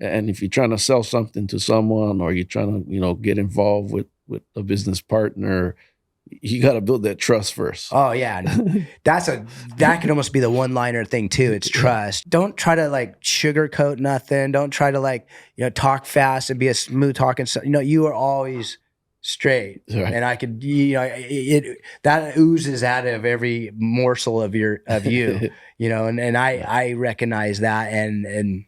And if you're trying to sell something to someone or you're trying to, get involved with a business partner, you got to build that trust first. Oh yeah. That could almost be the one-liner thing too. It's trust. Don't try to like sugarcoat nothing. Don't try to like, talk fast and be a smooth talking. You are always straight. Right. And I could, that oozes out of every morsel of you, and I recognize that and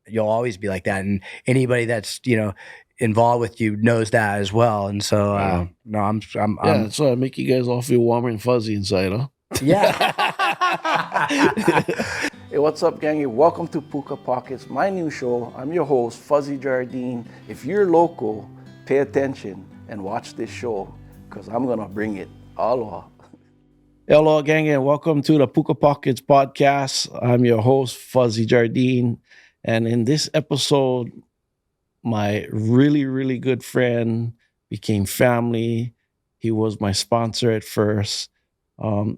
you'll always be like that. And anybody that's, involved with you knows that as well. And so, I'm so I make you guys all feel warm and fuzzy inside, huh? Yeah. Hey, what's up, gang? Welcome to Puka Pockets, my new show. I'm your host, Fuzzy Jardine. If you're local, pay attention and watch this show because I'm going to bring it all off. Hello, gang, and welcome to the Puka Pockets podcast. I'm your host, Fuzzy Jardine. And in this episode, my really, really good friend became family. He was my sponsor at first.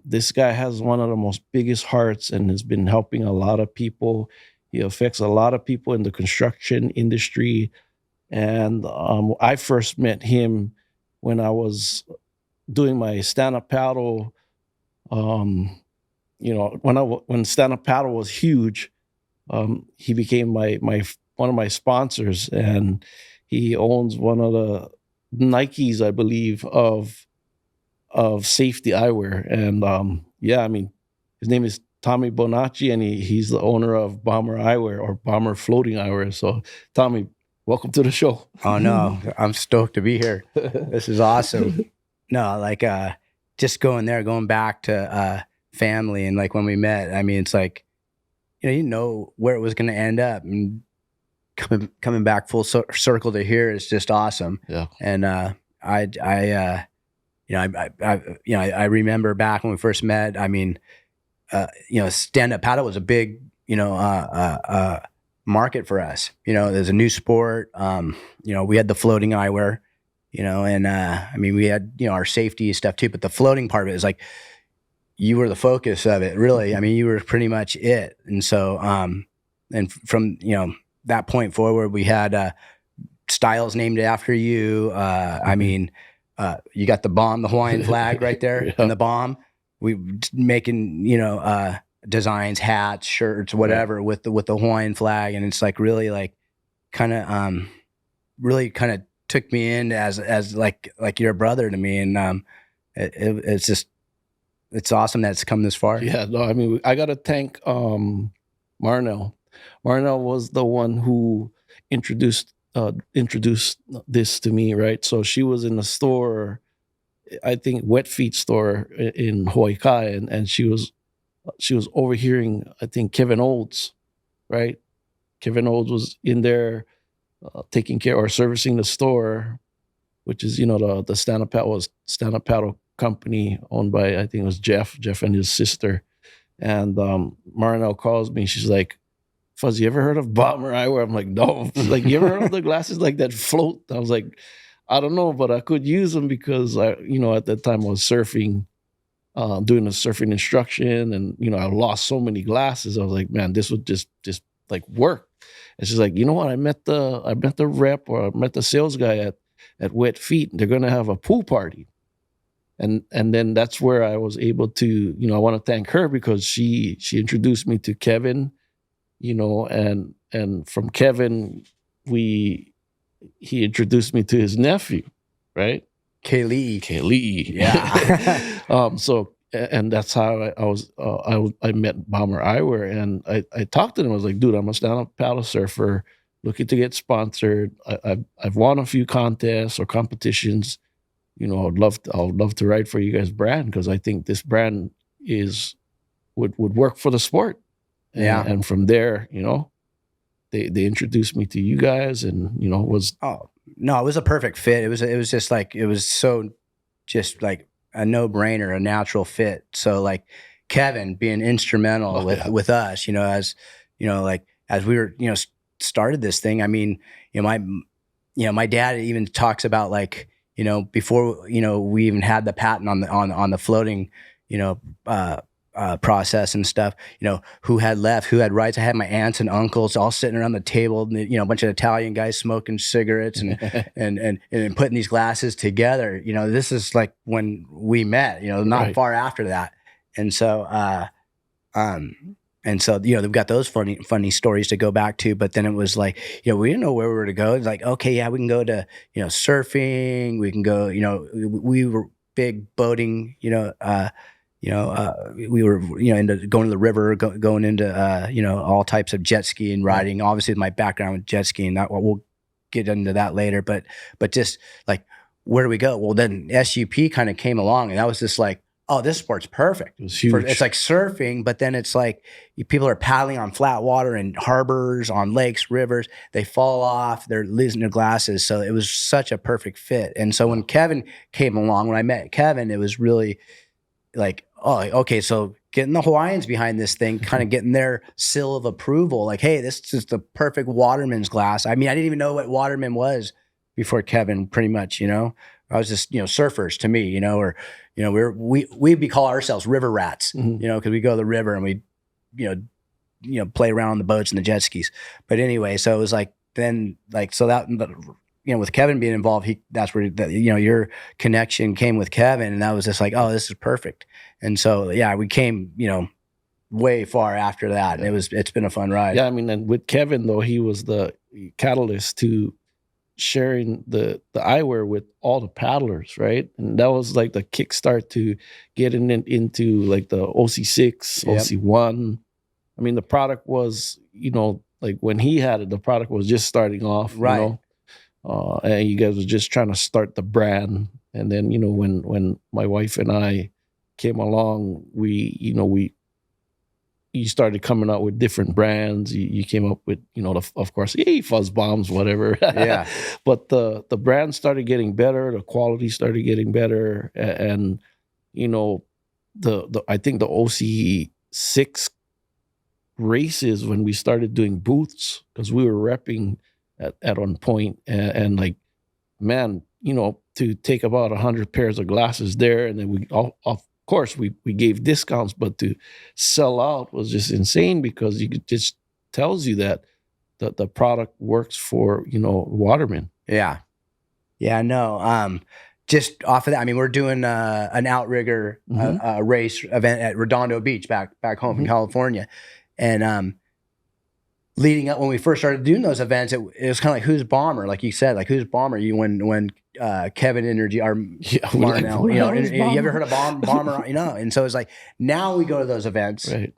This guy has one of the most biggest hearts and has been helping a lot of people. He affects a lot of people in the construction industry. And I first met him when I was doing my stand-up paddle. When stand-up paddle was huge, he became my one of my sponsors, and he owns one of the Nikes, I believe, of safety eyewear. And his name is Tommy Bonacci, and he's the owner of Bomber Eyewear or Bomber Floating Eyewear. So, Tommy, welcome to the show. Oh no, I'm stoked to be here. This is awesome. No, like just going back to family, and like when we met, I mean, it's like you know where it was going to end up, and coming back full circle to here is just awesome. Yeah. And I remember back when we first met. I mean, stand-up paddle was a big market for us. There's a new sport. We had the floating eyewear. We had our safety stuff too, but the floating part of it is like you were the focus of it, really. I mean, you were pretty much it. And so, and from that point forward, we had styles named after you. You got the bomb, the Hawaiian flag right there, and the bomb. We making designs, hats, shirts, whatever, with the Hawaiian flag, and it's like really like kind of took me in as like your brother to me, and it's awesome that it's come this far. Yeah, no, I mean, I got to thank Marnell. Marnell was the one who introduced this to me, right? So she was in the store, I think Wet Feet store in Hawaii Kai, and she was overhearing, I think, Kevin Olds, right? Kevin Olds was in there taking care or servicing the store, which is the stand-up paddle company owned by, I think it was Jeff and his sister. And Marnell calls me. She's like, Fuzz, you ever heard of Bomber Eyewear? I'm like, no. She's like, you ever heard of the glasses like that float? I was like, I don't know, but I could use them because at that time I was surfing, doing a surfing instruction, and I lost so many glasses. I was like, man, this would just like work. And she's like, you know what? I met the rep, or I met the sales guy at Wet Feet. They're gonna have a pool party. And then that's where I was able to, I want to thank her because she introduced me to Kevin, and from Kevin, he introduced me to his nephew, right? Kaylee. Yeah. And that's how I met Bomber Eyewear, and I talked to him. I was like, dude, I'm a stand-up paddle surfer looking to get sponsored. I've won a few contests or competitions. I'd love to write for you guys' brand because I think this brand would work for the sport. And from there, they introduced me to you guys, and it was it was a perfect fit. It was just like it was so just like a no-brainer, a natural fit. So like Kevin being instrumental with us, as as we were started this thing. I mean, my dad even talks about like before we even had the patent on the floating process and stuff, who had left, who had rights. I had my aunts and uncles all sitting around the table, and, a bunch of Italian guys smoking cigarettes and and putting these glasses together. This is like when we met, not far after that. And so, they've got those funny stories to go back to. But then it was like, we didn't know where we were to go. It's like, okay, yeah, we can go to, surfing. We can go, we were big boating, we were, into going to the river, going into, all types of jet skiing, riding. Obviously, my background with jet skiing, we'll get into that later. But just like, where do we go? Well, then SUP kind of came along, and that was just like, oh, this sport's perfect. It's huge. It's like surfing, but then it's like people are paddling on flat water and harbors, on lakes, rivers. They fall off. They're losing their glasses. So it was such a perfect fit. And so when Kevin came along, when I met Kevin, it was really like, oh, okay, so getting the Hawaiians behind this thing, kind of getting their seal of approval. Like, hey, this is the perfect waterman's glass. I mean, I didn't even know what waterman was before Kevin, pretty much, I was just, surfers to me, or, we call ourselves river rats, because we go to the river and we, play around on the boats and the jet skis. But anyway, so it was like, then like, so that, with Kevin being involved, that's where, your connection came with Kevin. And that was just like, oh, this is perfect. And so, yeah, we came, way far after that. And it's been a fun ride. Yeah. I mean, and with Kevin though, he was the catalyst to sharing the eyewear with all the paddlers, right? And that was like the kickstart to getting into like the OC6, Yep. OC1. I mean, the product was, like when he had it, the product was just starting off, Right. And you guys were just trying to start the brand. And then, when my wife and I came along, you started coming out with different brands. You came up with, of course, fuzz bombs, whatever. Yeah. But the brand started getting better. The quality started getting better. And, I think the OC6 races, when we started doing booths, because we were repping at one point, and like, man, to take about 100 pairs of glasses there. And then of course, we gave discounts, but to sell out was just insane, because it just tells you that the product works for, watermen. Yeah. Yeah, no. Just off of that, I mean, we're doing an outrigger race event at Redondo Beach back home in California. And leading up, when we first started doing those events, it was kind of like, who's bomber? Like you said, like, who's bomber? When Kevin introduced Marnell, you ever heard of bomber? And so it's like, now we go to those events. Right.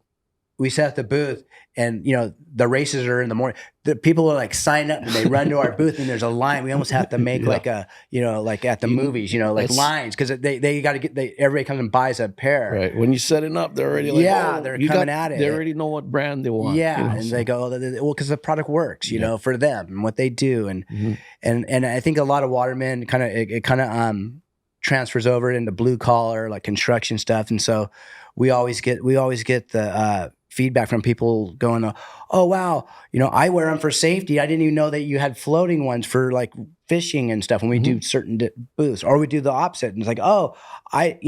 We set up the booth, and the races are in the morning. The people are like sign up, and they run to our booth, and there's a line. We almost have to make like like at the movies, like lines, because they got to everybody comes and buys a pair. Right. When you set it up, they're already like, they're coming at it. They already know what brand they want. Yeah, and they go, well, because the product works, for them and what they do, and and I think a lot of watermen kind of transfers over into blue collar, like construction stuff, and so we always get the feedback from people going, oh, wow, I wear them for safety. I didn't even know that you had floating ones for like fishing and stuff when we do certain booths, or we do the opposite. And it's like, oh, I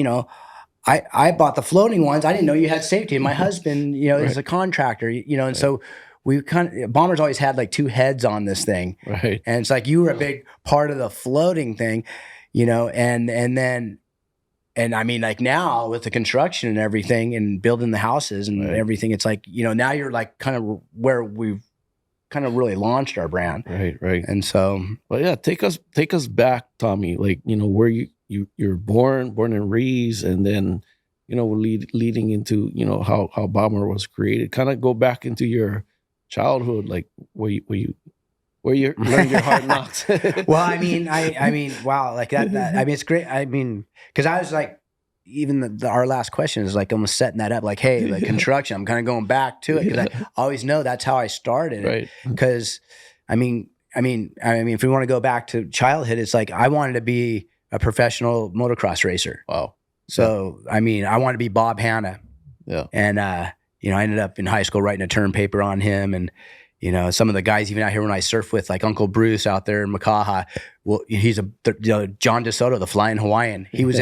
bought the floating ones. I didn't know you had safety. And my husband, is a contractor, and so we Bombers always had like two heads on this thing. Right. And it's like, you were a big part of the floating thing, and I mean, like now with the construction and everything and building the houses and everything, it's like, now you're like kind of where we've kind of really launched our brand. Right. And so, well, yeah, take us back, Tommy, like, where you're born in Rees, and then, leading into, how Bomber was created. Kind of go back into your childhood, like where you learned your hard knocks. Well, I mean, wow, like that. I mean, it's great. I mean, because I was like, even our last question is like almost setting that up. Like, hey, like construction, I'm kind of going back to it, because I always know that's how I started. Right. Because, I mean, if we want to go back to childhood, it's like I wanted to be a professional motocross racer. Wow. So, I mean, I wanted to be Bob Hanna. Yeah. And I ended up in high school writing a term paper on him, and You know, some of the guys even out here when I surf with, like Uncle Bruce out there in Makaha, well, he's John DeSoto, the Flying Hawaiian. He was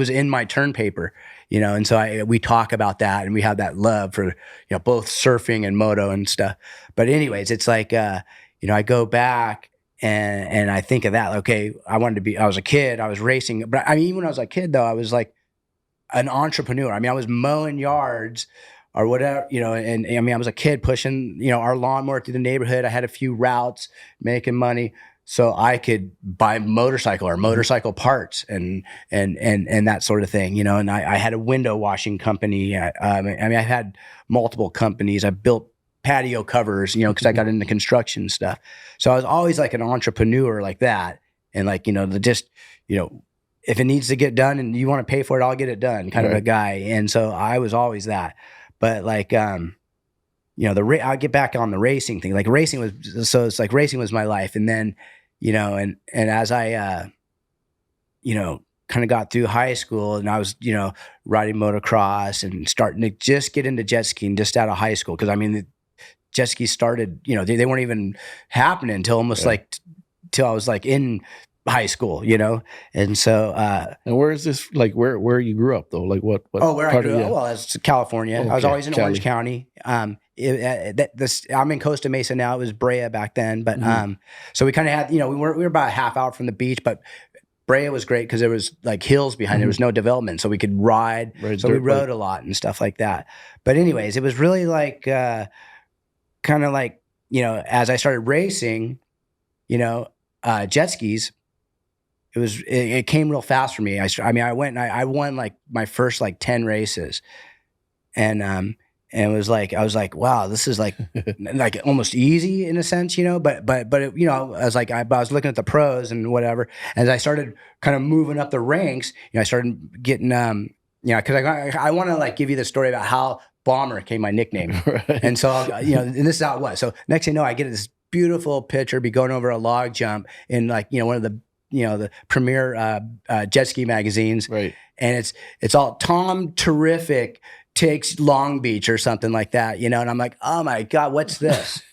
in my turn paper, you know, and so we talk about that, and we have that love for, you know, both surfing and moto and stuff. But anyways, it's like, you know, I go back and I think of that. Okay, I was a kid, I was racing, but I mean, even when I was a kid though, I was like an entrepreneur. I mean, I was mowing yards or whatever, you know, and I mean, I was a kid pushing, you know, our lawnmower through the neighborhood. I had a few routes, making money so I could buy motorcycle or motorcycle parts and that sort of thing, you know. And I had a window washing company. I mean, I had multiple companies. I built patio covers, you know, because I got into construction stuff. So I was always like an entrepreneur like that. And like, you know, you know, if it needs to get done and you want to pay for it, I'll get it done kind of a guy. And so I was always that. But like, you know, I'll get back on the racing thing. Like racing was my life. And then, you know, and as I, you know, kind of got through high school and I was, you know, riding motocross and starting to just get into jet skiing just out of high school. Cause I mean, the jet skis started, you know, they weren't even happening until almost like, till I was like in high school, you know? And so, and where is this, like where you grew up though? Like what where I grew up? Well, it's California. Okay, I was always in Cali. Orange County. I'm in Costa Mesa now. It was Brea back then, but so we kind of had, you know, we were about a half hour from the beach, but Brea was great because there was like hills behind. There was no development, so we could ride. So we rode a lot and stuff like that. But anyways, it was really like kind of like, you know, as I started racing, you know, jet skis. It came real fast for me. I mean, I went and I won like my first like 10 races, and it was like, I was like, wow, this is like like almost easy in a sense, you know. But it, you know, I was like, I was looking at the pros and whatever. As I started kind of moving up the ranks, you know, I started getting you know, because I want to like give you the story about how Bomber came my nickname, and so you know, and this is how it was. So next thing you know, I get this beautiful picture, be going over a log jump in like, you know, one of the, you know, the premier jet ski magazines, Right. And it's all Tom Terrific takes Long Beach or something like that, you know. And I'm like, oh my God, what's this?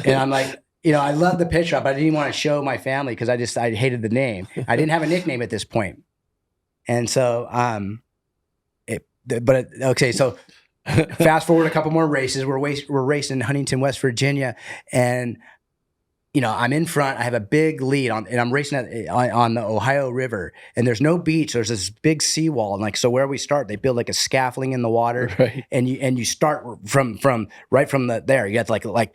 And I'm like, you know, I love the picture, but I didn't want to show my family because I hated the name. I didn't have a nickname at this point, and so okay, so fast forward a couple more races. We're racing in Huntington, West Virginia, and you know, I'm in front. I have a big lead and I'm racing on the Ohio River, and there's no beach. There's this big seawall, and like, so where we start, they build like a scaffolding in the water, right. and you start from right from there. You have to like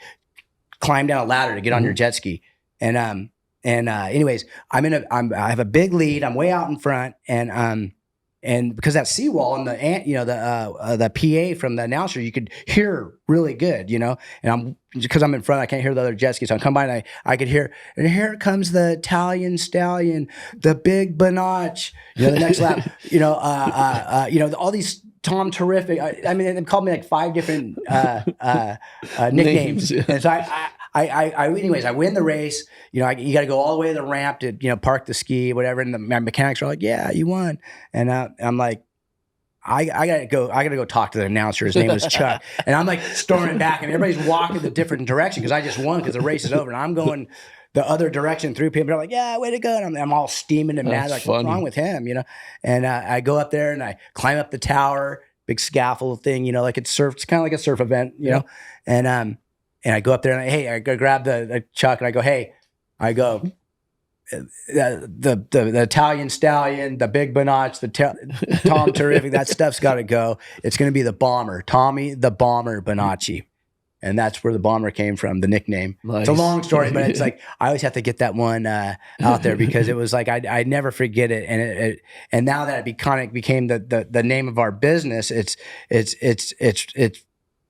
climb down a ladder to get on your jet ski, and anyways, I have a big lead. I'm way out in front, and because that seawall and the PA from the announcer, you could hear really good, you know. And because I'm in front, I can't hear the other jet skis. So I come by and I could hear, and here comes the Italian stallion, the big Banach, you know, the next lap, you know, all these Tom Terrific. I mean, they called me like 5 different nicknames. And so anyways, I win the race. You know, you got to go all the way to the ramp to, you know, park the ski, whatever. And my mechanics are like, yeah, you won. And I'm like, I gotta go talk to the announcer. His name was Chuck. And I'm like storming back, and everybody's walking the different direction because I just won because the race is over. And I'm going the other direction through. People are like, yeah, way to go. And I'm all steaming and mad. Like, what's wrong with him? You know? And I go up there and I climb up the tower, big scaffold thing, you know, like it's kind of like a surf event, you know? And I go up there and I go grab the Chuck, and I go, hey, the Italian stallion, the big Banach, the Tom Terrific, that stuff's got to go. It's going to be the Bomber, Tommy the Bomber Bonacci. And that's where the Bomber came from, the nickname. Nice. It's a long story, but it's like, I always have to get that one out there because it was like, I never forget it. And now that it became the name of our business, it's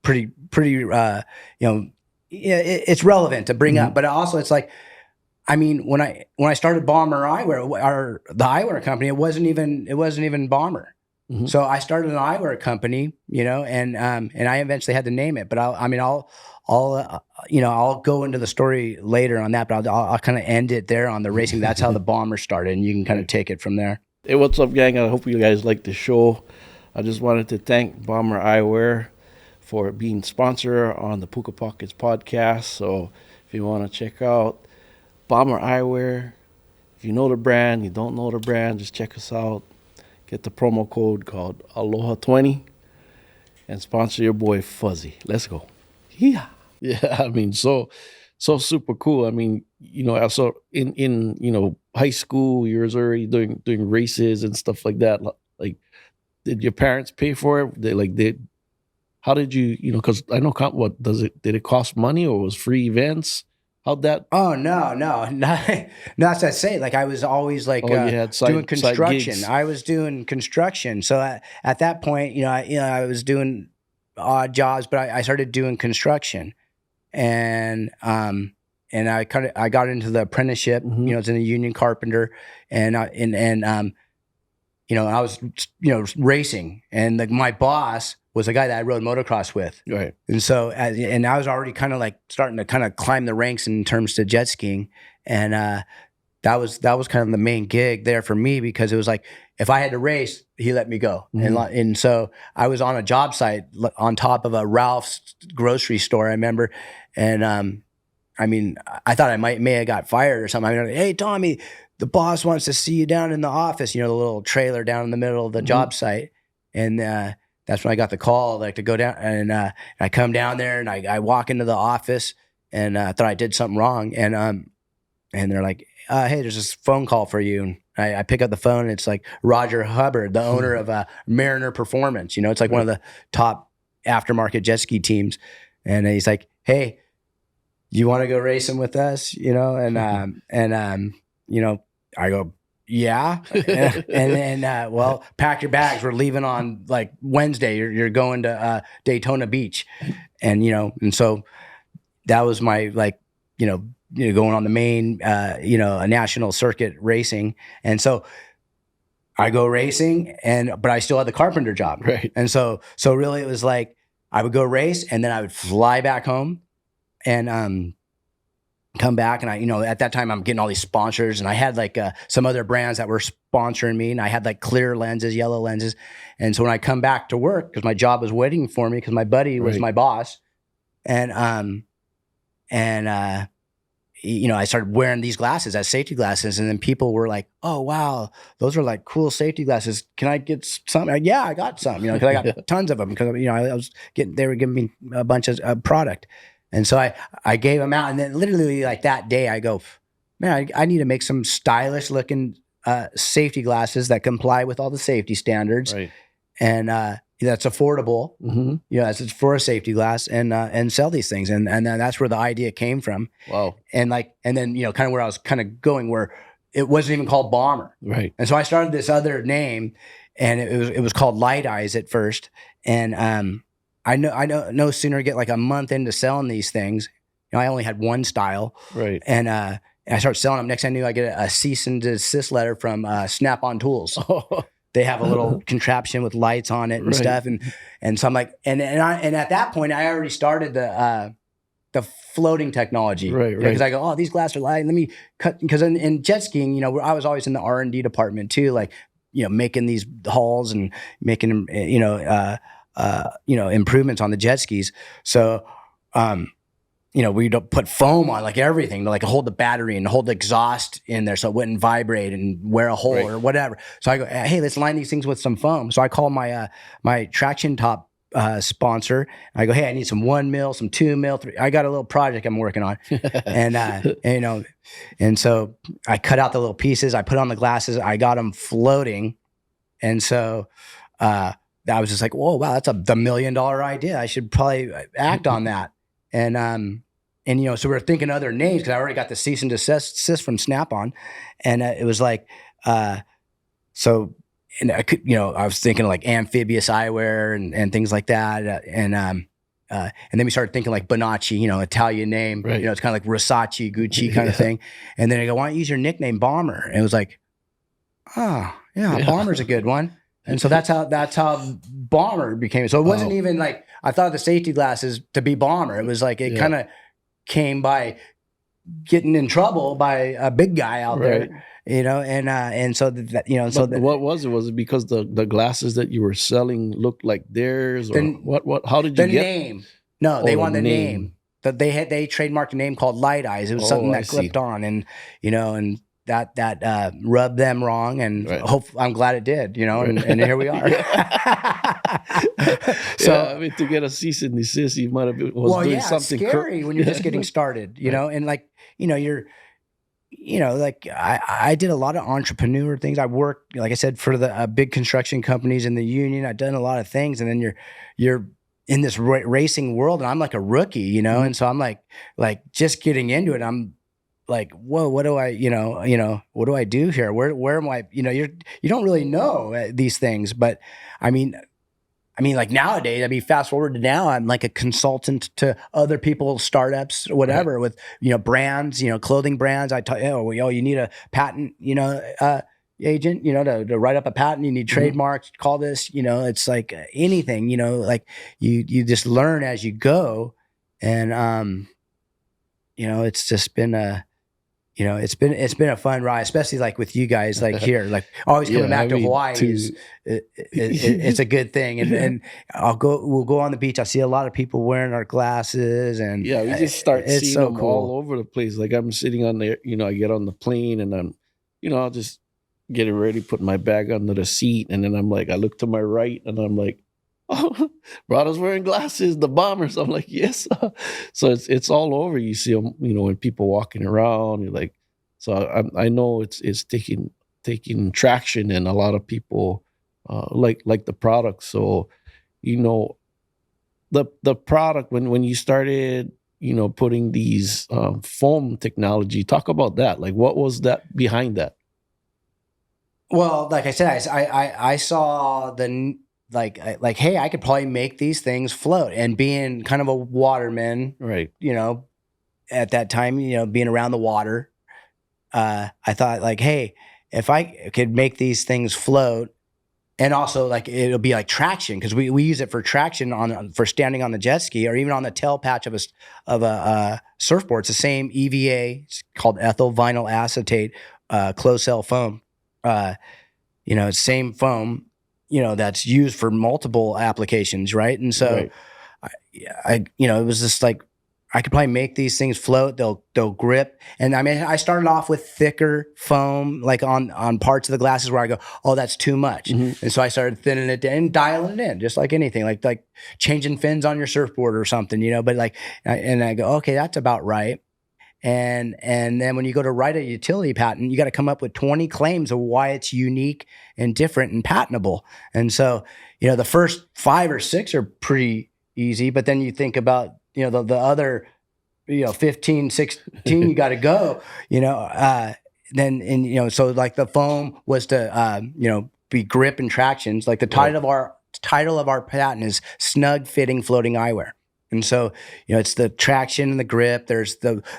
pretty, you know, it's relevant to bring up, but also it's like, I mean, when I started Bomber Eyewear, the eyewear company, it wasn't even Bomber. Mm-hmm. So I started an eyewear company, you know, and I eventually had to name it. But I'll go into the story later on that. But I'll kind of end it there on the racing. That's how the Bomber started, and you can kind of take it from there. Hey, what's up, gang? I hope you guys like the show. I just wanted to thank Bomber Eyewear for being sponsor on the Puka Pockets podcast. So if you want to check out Bomber Eyewear, if you know the brand, you don't know the brand, just check us out. Get the promo code called Aloha20 and sponsor your boy Fuzzy. Let's go. Yeah. Yeah, I mean, so super cool. I mean, also in high school, you was already doing races and stuff like that. Like, did your parents pay for it? How did you because I know what did it cost money or was free events? How'd that? Oh no, not to say. Like I was always like You had doing side construction. gigs. I was doing construction. So at that point, I was doing odd jobs, but I started doing construction, and I got into the apprenticeship. Mhm. I was in a union carpenter, and I was racing, and like my boss was a guy that I rode motocross with. Right. And so, and I was already kind of like starting to kind of climb the ranks in terms to jet skiing. And that was kind of the main gig there for me, because it was like, if I had to race, he let me go. Mhm. And so I was on a job site on top of a Ralph's grocery store, I remember. And I mean, I thought I may have got fired or something. I mean, hey, Tommy, the boss wants to see you down in the office, the little trailer down in the middle of the Mhm. job site. And that's when I got the call, like to go down, and I come down there, and I walk into the office, and I thought I did something wrong, and they're like, "Hey, there's this phone call for you." And I pick up the phone, and it's like Roger Hubbard, the owner of Mariner Performance. It's like one of the top aftermarket jet ski teams, and he's like, "Hey, you want to go racing with us?" I go, yeah. And then, well, pack your bags. We're leaving on like Wednesday. You're going to Daytona Beach. And so that was my, like, going on the main, a national circuit racing. And so I go racing, but I still had the carpenter job. Right. And so really it was like, I would go race, and then I would fly back home, and come back, and I at that time I'm getting all these sponsors, and I had like some other brands that were sponsoring me, and I had like clear lenses, yellow lenses. And so when I come back to work, because my job was waiting for me, because my buddy was Right. my boss, and I started wearing these glasses as safety glasses, and then people were like, "Oh wow, those are like cool safety glasses. Can I get some?" Yeah, I got some, because I got tons of them, because they were giving me a bunch of product. And so I gave them out, and then literally like that day I go, man, I need to make some stylish looking safety glasses that comply with all the safety standards, Right. and that's affordable, Mm-hmm. as it's for a safety glass, and sell these things. And then that's where the idea came from. Wow. And then kind of where I was kind of going, where it wasn't even called Bomber. Right. And so I started this other name, and it was called Light Eyes at first. And I no sooner get like a month into selling these things. I only had one style. Right. And I start selling them. Next thing I knew, I get a cease and desist letter from Snap-on Tools. They have a little contraption with lights on it and Right. stuff. And so I'm like, and at that point I already started the floating technology. Right. Because I go, oh, these glasses are light. Let me cut, because in jet skiing, I was always in the R&D department too, like, making these hulls and making them, improvements on the jet skis. So, we'd put foam on like everything to like hold the battery and hold the exhaust in there so it wouldn't vibrate and wear a hole. Right. Or whatever. So I go, hey, let's line these things with some foam. So I call my my traction top sponsor. I go, hey, I need some 1 mil, some 2 mil, 3. I got a little project I'm working on, and so I cut out the little pieces. I put on the glasses. I got them floating, and so I was just like, whoa, wow, that's the $1 million idea. I should probably act on that. And so we're thinking other names, because I already got the cease and desist from Snap-on, and it was like, so. And I could, I was thinking like amphibious eyewear and things like that. And then we started thinking like Bonacci, Italian name, Right. It's kind of like Versace, Gucci kind of thing. And then I go, why don't you use your nickname Bomber? And it was like, oh yeah, Bomber's a good one. And so that's how Bomber became. So it wasn't even like, I thought of the safety glasses to be Bomber. It was like, it kind of came by getting in trouble by a big guy out Right. there, and so that, But what was it? Was it because the glasses that you were selling looked like theirs, or the what? How did you the get? name. No, Oh, they the wanted the name. name. That they trademarked a name called Light Eyes. It was Oh, something I that see. clipped on, and and that rubbed them wrong. And Right. I'm glad it did. Right. And here we are. Yeah, I So, mean, to get a cease and desist, you might have was well, doing yeah, it's something. scary when you're just getting started. Right. And like you're like I did a lot of entrepreneur things. I worked, like I said, for the big construction companies in the union. I've done a lot of things, and then you're in this racing world, and I'm like a rookie, Mhm. and so I'm like just getting into it. I'm like, whoa, what do I, what do I do here? Where am I? You don't really know these things, but I mean, like nowadays, fast forward to now, I'm like a consultant to other people's startups, Right. whatever, with, brands, clothing brands. I tell you, you need a patent, agent, to write up a patent, you need Mhm. trademarks, call this, it's like anything, like you just learn as you go. And, it's just been it's been a fun ride, especially like with you guys, like here, like always coming Yeah, I back to mean, Hawaii is it's a good thing. And we'll go on the beach. I see a lot of people wearing our glasses, and yeah, we just start it's seeing so them all cool. over the place. Like I'm sitting on the, I get on the plane and I'm, I'll just get it ready, put my bag under the seat, and then I'm like, I look to my right, and I'm like, oh, brother's wearing glasses, the bombers. I'm like, yes. So it's all over. You see them, when people walking around. You're like, so I know it's taking traction, and a lot of people like the product. So you know the product when you started, putting these foam technology. Talk about that. Like, what was that behind that? Well, like I said, I saw like, hey, I could probably make these things float. And being kind of a waterman, Right. at that time, being around the water, I thought like, hey, if I could make these things float, and also like it'll be like traction, because we use it for traction for standing on the jet ski, or even on the tail patch of a surfboard. It's the same EVA. It's called ethyl vinyl acetate closed cell foam. Uh, same foam, that's used for multiple applications, right? And so Right. it was just like I could probably make these things float. They'll grip. And I started off with thicker foam, like on parts of the glasses where I go, oh, that's too much. Mhm. And so I started thinning it down and dialing it in, just like anything, like changing fins on your surfboard or something, But like, and I go, okay, that's about right. And then when you go to write a utility patent, you got to come up with 20 claims of why it's unique and different and patentable. And so, the first 5 or 6 are pretty easy, but then you think about, the other, 15, 16, you got to go, then, and, so like the foam was to, be grip and tractions. Like the Right. title of our patent is snug fitting floating eyewear. And so, it's the traction and the grip. There's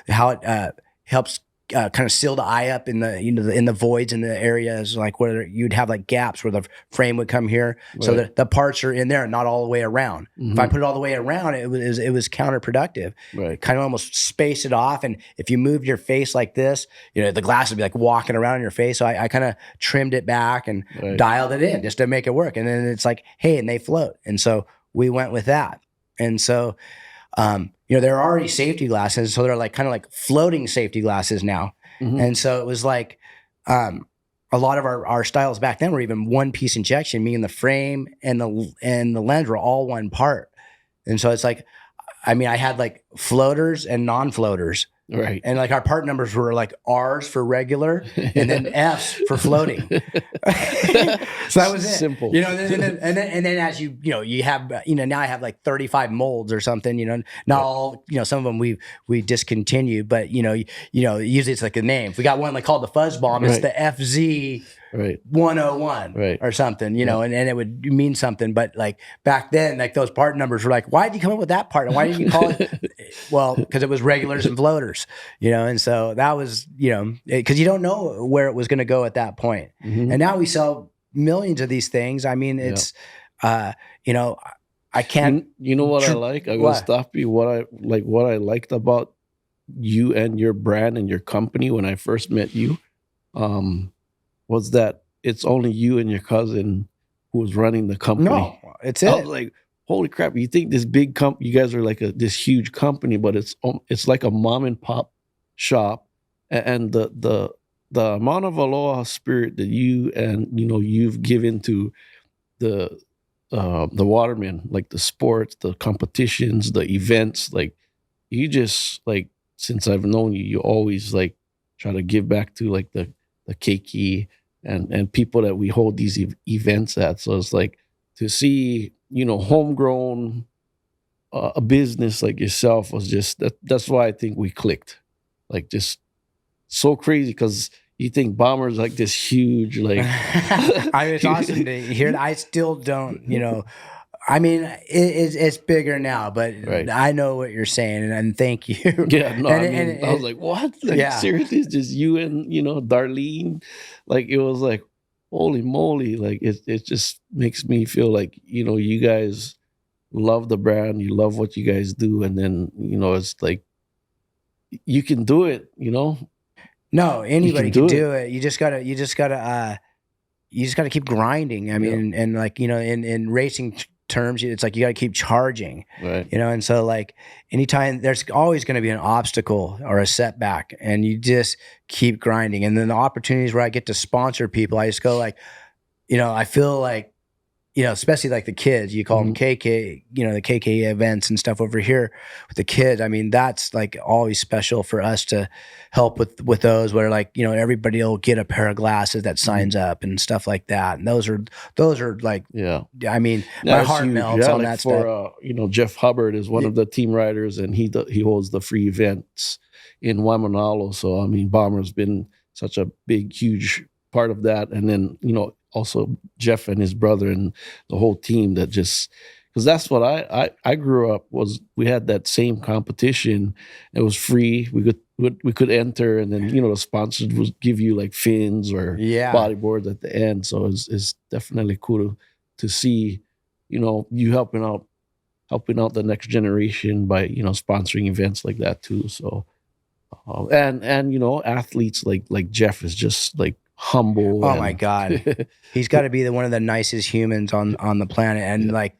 how it helps kind of seal the eye up in the in the voids in the areas, like where you'd have like gaps where the frame would come here, so Right. that the parts are in there, not all the way around. If I Mhm. put it all the way around, it was counterproductive. Right. Kind of almost space it off, and if you moved your face like this, the glass would be like walking around in your face. So I kind of trimmed it back and Right. dialed it in just to make it work. And then it's like, hey, and they float. And so we went with that. And so, there are already safety glasses, so they're like kind of like floating safety glasses now. Mhm. And so it was like, a lot of our styles back then were even one piece injection, meaning the frame and the lens were all one part. And so it's like, I had like floaters and non-floaters. Right. And like our part numbers were like R's for regular and then F's for floating. So that was it. Simple. And then as you have, now I have like 35 molds or something, not all, some of them we discontinued, but usually it's like a name. If we got one like called the Fuzz Bomb, it's Right. the FZ Right. 101 Right. or something, Yeah. and it would mean something. But like back then, like those part numbers were like, why did you come up with that part? And why didn't you call it? Well, because it was regulars and floaters, and so that was, because you don't know where it was going to go at that point. Mhm. And now we sell millions of these things. I mean, it's, I can't. You know what I like? I'm gonna What? stop you. What I liked about you and your brand and your company when I first met you, um, was that it's only you and your cousin who was running the company. No, it's I was it. like, holy crap! You think this big company? You guys are like this huge company, but it's like a mom and pop shop, and the amount of aloha spirit that you've given to the the watermen, like the sports, the competitions, the events, like you just like since I've known you, you always like try to give back to like the keiki and people that we hold these events at. So it's like to see homegrown a business like yourself was just that's why I think we clicked, like just so crazy because you think Bomber's like this huge like I mean, it's awesome to hear that. I still don't, I mean, it's bigger now, but right. I know what you're saying, and thank you. Yeah, no, and I and mean, I was like, what? Like, yeah, seriously, it's just you and, Darlene? Like, it was like, holy moly. Like, it just makes me feel like, you guys love the brand, you love what you guys do. And then, it's like, you can do it, no, you can anybody can do it. do it. You just gotta keep grinding. I Yeah, mean, and like, in racing terms, it's like you gotta keep charging, right. and so like anytime there's always going to be an obstacle or a setback, and you just keep grinding. And then the opportunities where I get to sponsor people, I just go like, I feel like, especially like the kids, you call them Mhm. KK, the KK events and stuff over here with the kids. I mean, that's like always special for us to help with those where like, everybody will get a pair of glasses that signs up and stuff like that. And those are like, Yeah. I mean, Yeah, my it's heart huge. melts Yeah, on like that stuff. for Jeff Hubbard is one of the team riders, and he holds the free events in Waimanalo. So I mean, Bomber's been such a big, huge part of that, and then also Jeff and his brother and the whole team that just because that's what I grew up was we had that same competition. It was free. We could enter, and then the sponsors would give you like fins or Yeah. bodyboards at the end. So it's definitely cool to see, you helping out the next generation by sponsoring events like that too. So and athletes like Jeff is just like humble Oh my and God. He's got to be one of the nicest humans on the planet. And yeah, like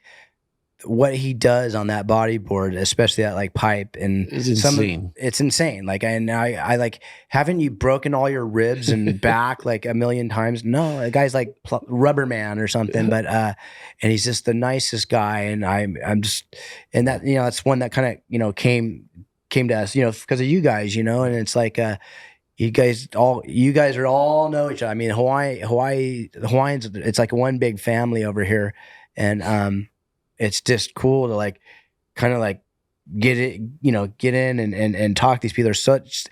what he does on that bodyboard, especially that like pipe and it's insane. it's insane. Like, and I like, haven't you broken all your ribs and back like a million times? No, the guy's like Rubber Man or something, but, and he's just the nicest guy. And I'm just, and that, that's one that kind of, came to us, because of you guys, and it's like, you guys are all know each other. I mean, the Hawaiians, it's like one big family over here. And, it's just cool to like kind of like get in and talk to these people. They're such,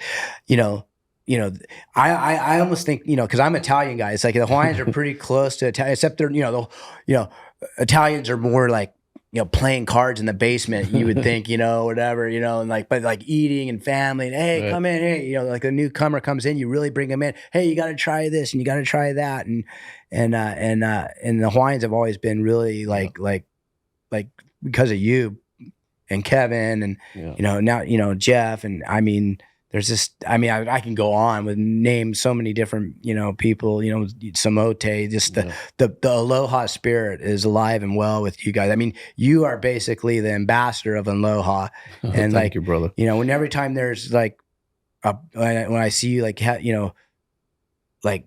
you know, you know, I almost think, because I'm Italian guy. It's like the Hawaiians are pretty close to Italian, except they're, Italians are more like, playing cards in the basement, you would think, whatever, and like, but like eating and family and, hey, Right. come in. Hey, like a newcomer comes in, you really bring them in. Hey, you got to try this and you got to try that. And the Hawaiians have always been really like because of you and Kevin and Yeah. now Jeff, and I mean there's just I can go on with name so many different people, Samote, just Yeah. the aloha spirit is alive and well with you guys. I mean, you are basically the ambassador of aloha. And Thank like, you, brother. when every time there's like when I see you like like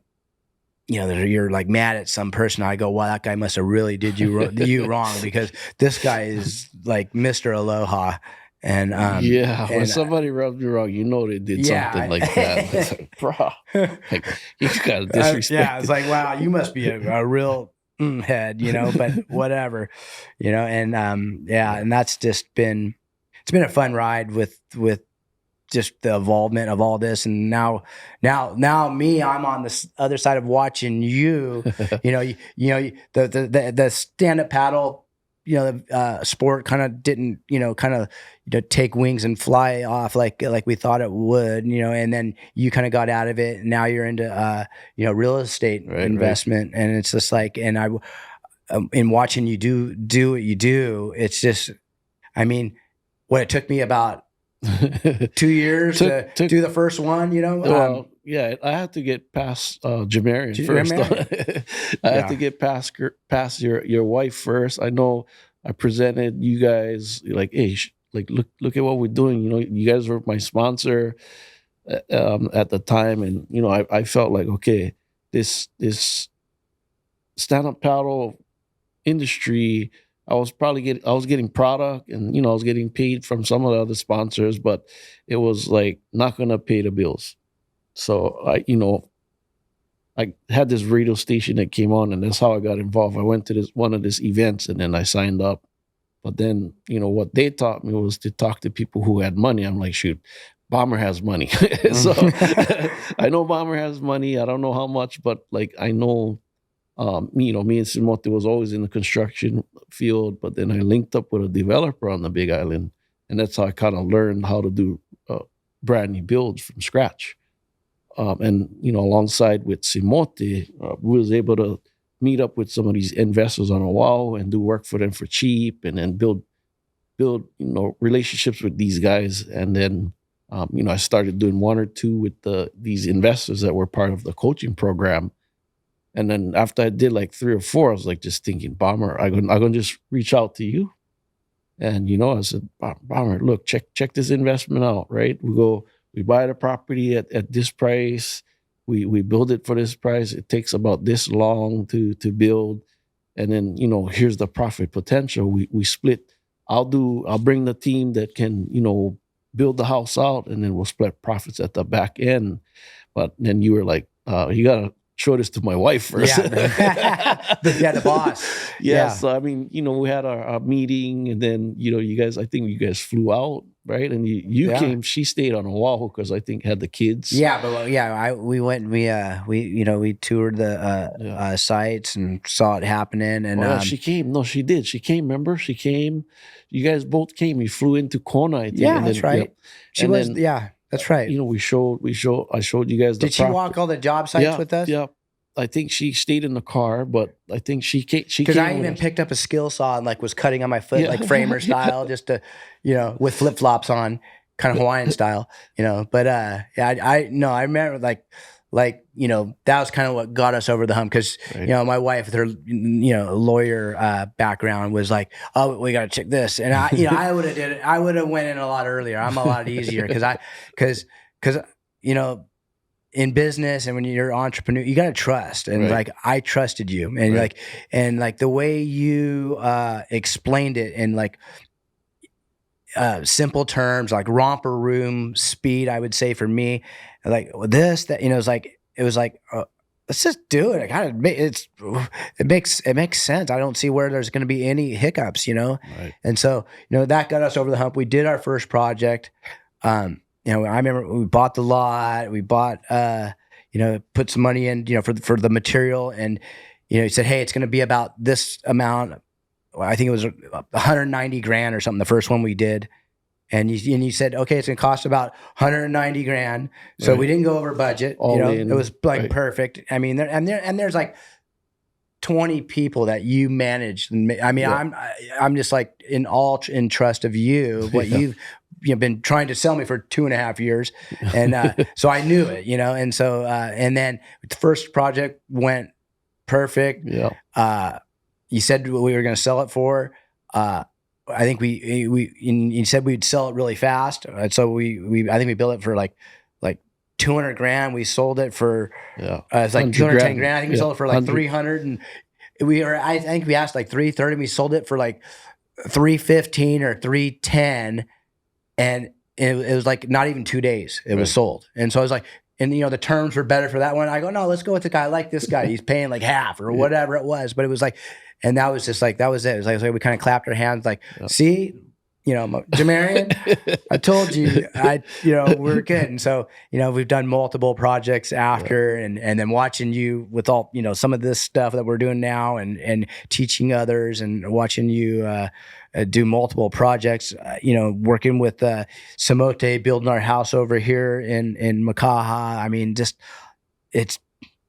that you're like mad at some person, I go, wow, that guy must have really did you wrong, because this guy is like Mr. Aloha. And Yeah, when and somebody rubs me wrong, they did something yeah. like that. It's like, bro, like you gotta Yeah, disrespect it's it. like, wow, you must be a real head, but whatever, and yeah, and that's just it's been a fun ride with just the involvement of all this. And now me, I'm on the other side of watching you, the stand-up paddle, sport kind of didn't, kind of, take wings and fly off like we thought it would, and then you kind of got out of it. And now you're into, real estate Right, right. investment. And it's just like, and in watching you do what you do, it's just, I mean, what it took me about 2 years to took do the first one, you know? well, yeah, I had to get past Jamarian first. Jamarian. I had Yeah. to get past your wife first. I know I presented you guys like, hey, like look at what we're doing. You know, you guys were my sponsor at the time, and you know, I felt like, okay, this stand up paddle industry. I was getting product, and you know, I was getting paid from some of the other sponsors, but it was like not gonna pay the bills. So I had this radio station that came on, and that's how I got involved. I went to this one of these events, and then I signed up. But then, you know, what they taught me was to talk to people who had money. I'm like, shoot, Bomber has money. So I know Bomber has money. I don't know how much, but like I know, you know, me and Simote was always in the construction field. But then I linked up with a developer on the Big Island, and that's how I kind of learned how to do brand new builds from scratch. And you know, alongside with Simote, we was able to meet up with some of these investors on Oahu and do work for them for cheap, and then build you know relationships with these guys. And then you know, I started doing one or two with these investors that were part of the coaching program. And then after I did like three or four, I was like just thinking, Bomber, I'm gonna just reach out to you. And you know, I said, Bomber, look, check this investment out, right? We buy the property at this price. We build it for this price. It takes about this long to build. And then, you know, here's the profit potential. We split. I'll bring the team that can, you know, build the house out, and then we'll split profits at the back end. But then you were like, you gotta show this to my wife first. Yeah. Yeah, the boss. Yeah. Yeah. So I mean, you know, we had our meeting, and then you know, I think you guys flew out, right? And you Yeah. came. She stayed on Oahu because I think had the kids. Yeah, but we went and we you know, we toured the Yeah. sites and saw it happening. And Oh, yeah, she came. No, she did. She came. Remember, she came. You guys both came. You flew into Kona, I think. yeah, and that's then, right. Yep. She And was then, yeah, that's right. You know, I showed you guys the Did she walk all the job sites Yeah, with us? yeah. I think she stayed in the car, but I think she came. Because I with even us. picked up a skill saw and like was cutting on my foot, Yeah. like framer style, just to, you know, with flip flops on, kind of Hawaiian style, you know. But yeah, I no, I remember like you know, that was kind of what got us over the hump. Because Right. you know, my wife with her, you know, lawyer background was like, oh, we got to check this, and I, you know, I would have did it. I would have went in a lot earlier. I'm a lot easier because you know, in business and when you're an entrepreneur, you got to trust. And Right. like, I trusted you, and Right. like the way you explained it in like simple terms, like romper room speed, I would say for me, like this, that, you know, it was like, let's just do it. It makes sense. I don't see where there's going to be any hiccups, you know? Right. And so, you know, that got us over the hump. We did our first project. You know, I remember we bought the lot, we bought, you know, put some money in, you know, for the material. And, you know, he said, hey, it's going to be about this amount. Well, I think it was 190 grand or something, the first one we did. And you said, okay, it's going to cost about 190 grand. So Right. we didn't go over budget. All you know, in. it was like Right. perfect. I mean, there's like 20 people that you managed. I mean, Yeah. I'm just like in trust of you, what Yeah. you've been trying to sell me for 2.5 years. And so I knew it, you know, and so, and then the first project went perfect. Yeah. You said what we were going to sell it for. I think you said we'd sell it really fast. So I think we built it for like 200 grand. We sold it for, Yeah. it's like 100 210 grand. I think we Yeah. sold it for like 100. 300, and I think we asked like 330. We sold it for like 315 or 310. And it was like not even 2 days it was Right. sold. And so I was like, and you know, the terms were better for that one. I go, no, let's go with the guy. I like this guy. He's paying like half or whatever it was. But it was like, and that was just like, that was it. It was like we kind of clapped our hands like, Yeah. see, you know, Jamarian, I told you, you know, we're good. And so, you know, we've done multiple projects after, and then watching you with all, you know, some of this stuff that we're doing now, and teaching others, and watching you do multiple projects, you know, working with Samote, building our house over here in Makaha. I mean, just, it's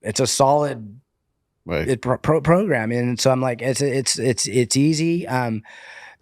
a solid Right. program. And so I'm like, it's easy.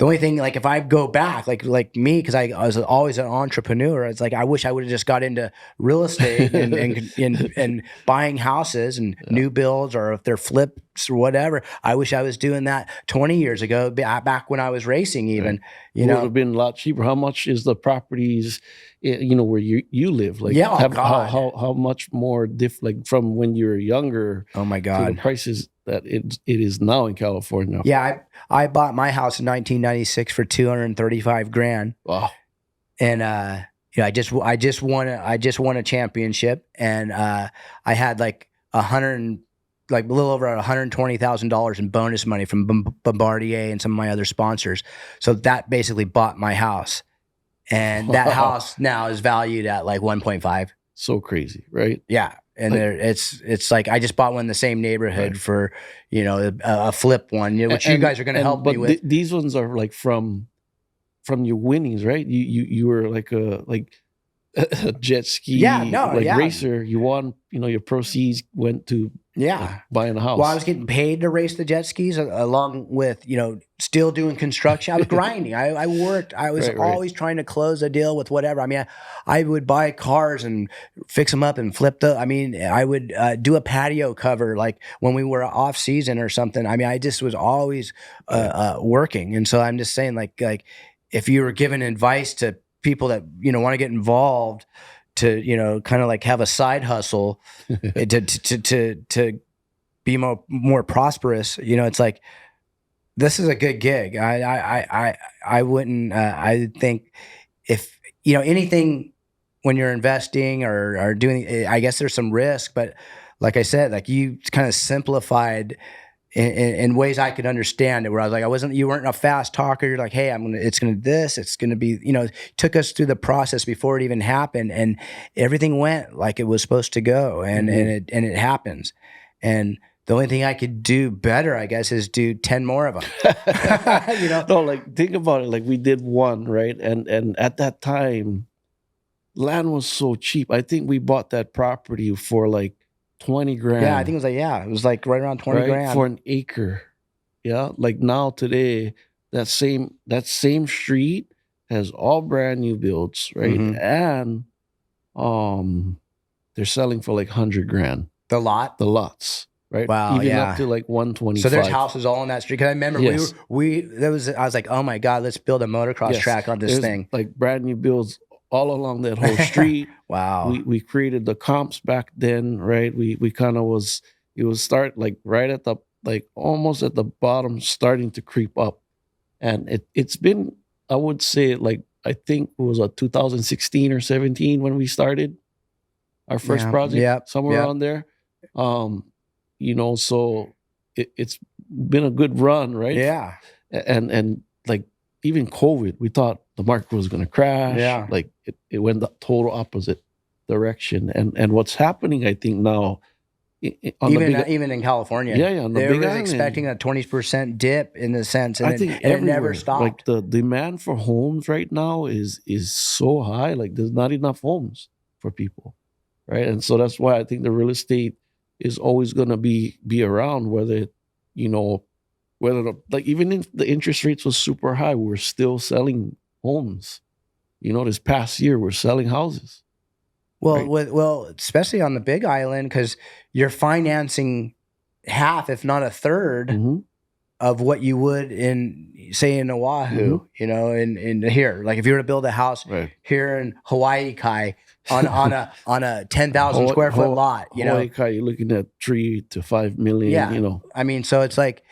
The only thing, like if I go back, like me, because I was always an entrepreneur, it's like I wish I would have just got into real estate and buying houses and Yeah. new builds, or if they're flips or whatever. I wish I was doing that 20 years ago, back when I was racing, even. Right. You It would know, have been a lot cheaper. How much is the properties, where you live? Like, yeah. Oh how God. how much more like from when you were younger Oh my to the God. prices that it is now in California? Yeah, I bought my house in 1996 for 235 grand, Wow. and I just won a championship, and I had like like a little over $120,000 in bonus money from Bombardier and some of my other sponsors. So that basically bought my house, and that Wow. house now is valued at like 1.5. So crazy, right? Yeah. And Like, it's like I just bought one in the same neighborhood Right. for, a flip one, which you guys are going to help me with. These ones are like from your winnings, right? You were like a jet ski, Yeah, no, yeah. racer. You won. Your proceeds went to Yeah. buying a house. Well, I was getting paid to race the jet skis along with, still doing construction. I was grinding. I worked. I was Right. always trying to close a deal with whatever. I mean, I would buy cars and fix them up and flip I would do a patio cover like when we were off season or something. I mean, I just was always working. And so I'm just saying like if you were giving advice to people that, want to get involved to, kind of like have a side hustle to be more prosperous, it's like, this is a good gig. I wouldn't, I think if, anything when you're investing or doing, I guess there's some risk, but like I said, like you kind of simplified in ways I could understand it, where I was like, you weren't a fast talker. You're like, hey, it's going to be, took us through the process before it even happened. And everything went like it was supposed to go. And it happens. And the only thing I could do better, I guess, is do 10 more of them. No, like think about it. Like we did one, right? And at that time, land was so cheap. I think we bought that property for like 20 grand. Yeah, I think it was like right around 20 grand for an acre. Yeah, like now today, that same street has all brand new builds, right? Mhm. And they're selling for like 100 grand. The lots, right? Wow, Even yeah. up to like 125. So there's houses all on that street. Because I remember Yes. I was like, oh my God, let's build a motocross track on this There's thing. like brand new builds all along that whole street. Wow. We created the comps back then, right? We kind of it was start like right at the like almost at the bottom, starting to creep up, and it's been, I would say, like I think it was 2016 or 17 when we started our first project, somewhere around there. So it's been a good run, right? Yeah. And like even COVID, we thought the market was going to crash. Yeah. Like it went the total opposite direction. And what's happening, I think now, even in California, on the they Big were Island, expecting a 20% dip in the sense, and I think it never stopped. Like the demand for homes right now is so high. Like there's not enough homes for people, right? And so that's why I think the real estate is always going to be around, whether like even if the interest rates was super high, we're still selling homes. This past year we're selling houses. Well, right? Especially on the Big Island, because you're financing half, if not a third, of what you would say in Oahu, in here. Like if you were to build a house here in Hawaii Kai on a 10,000 square foot lot, Hawaii Kai, you're looking at 3 to 5 million. Yeah. I mean, so it's like,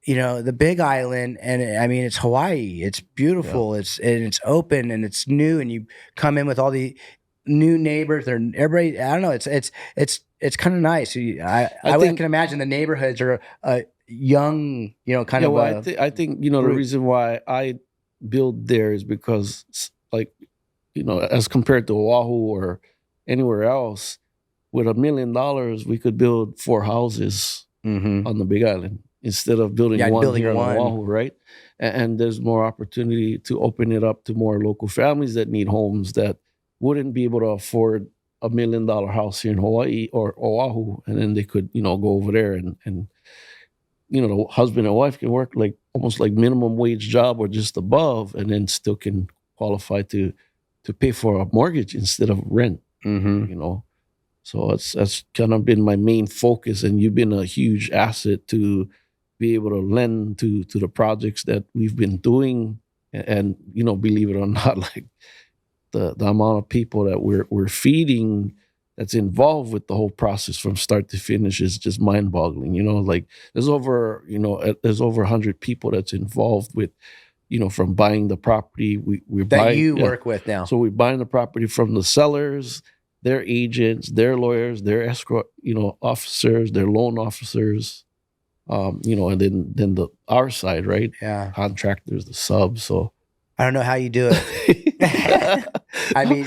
the Big Island, and I mean, it's Hawaii. It's beautiful. Yeah. It's open and it's new, and you come in with all the new neighbors. Everybody. I don't know. It's kind of nice. I can imagine the neighborhoods are young. I think the reason why I build there is because, like, as compared to Oahu or anywhere else, with $1 million we could build 4 houses on the Big Island, instead of building one here on Oahu, right? And there's more opportunity to open it up to more local families that need homes that wouldn't be able to afford $1 million house here in Hawaii or Oahu, and then they could, go over there and the husband and wife can work like almost like minimum wage job or just above, and then still can qualify to pay for a mortgage instead of rent. Mm-hmm. You know, so that's kind of been my main focus, and you've been a huge asset to be able to lend to the projects that we've been doing, and believe it or not, like the amount of people that we're feeding that's involved with the whole process from start to finish is just mind boggling. Like there's over 100 people that's involved with, from buying the property. We're That buying, you yeah. work with now. So we're buying the property from the sellers, their agents, their lawyers, their escrow, officers, their loan officers, and then our side, right? Yeah. Contractors, the subs. So I don't know how you do it. I mean,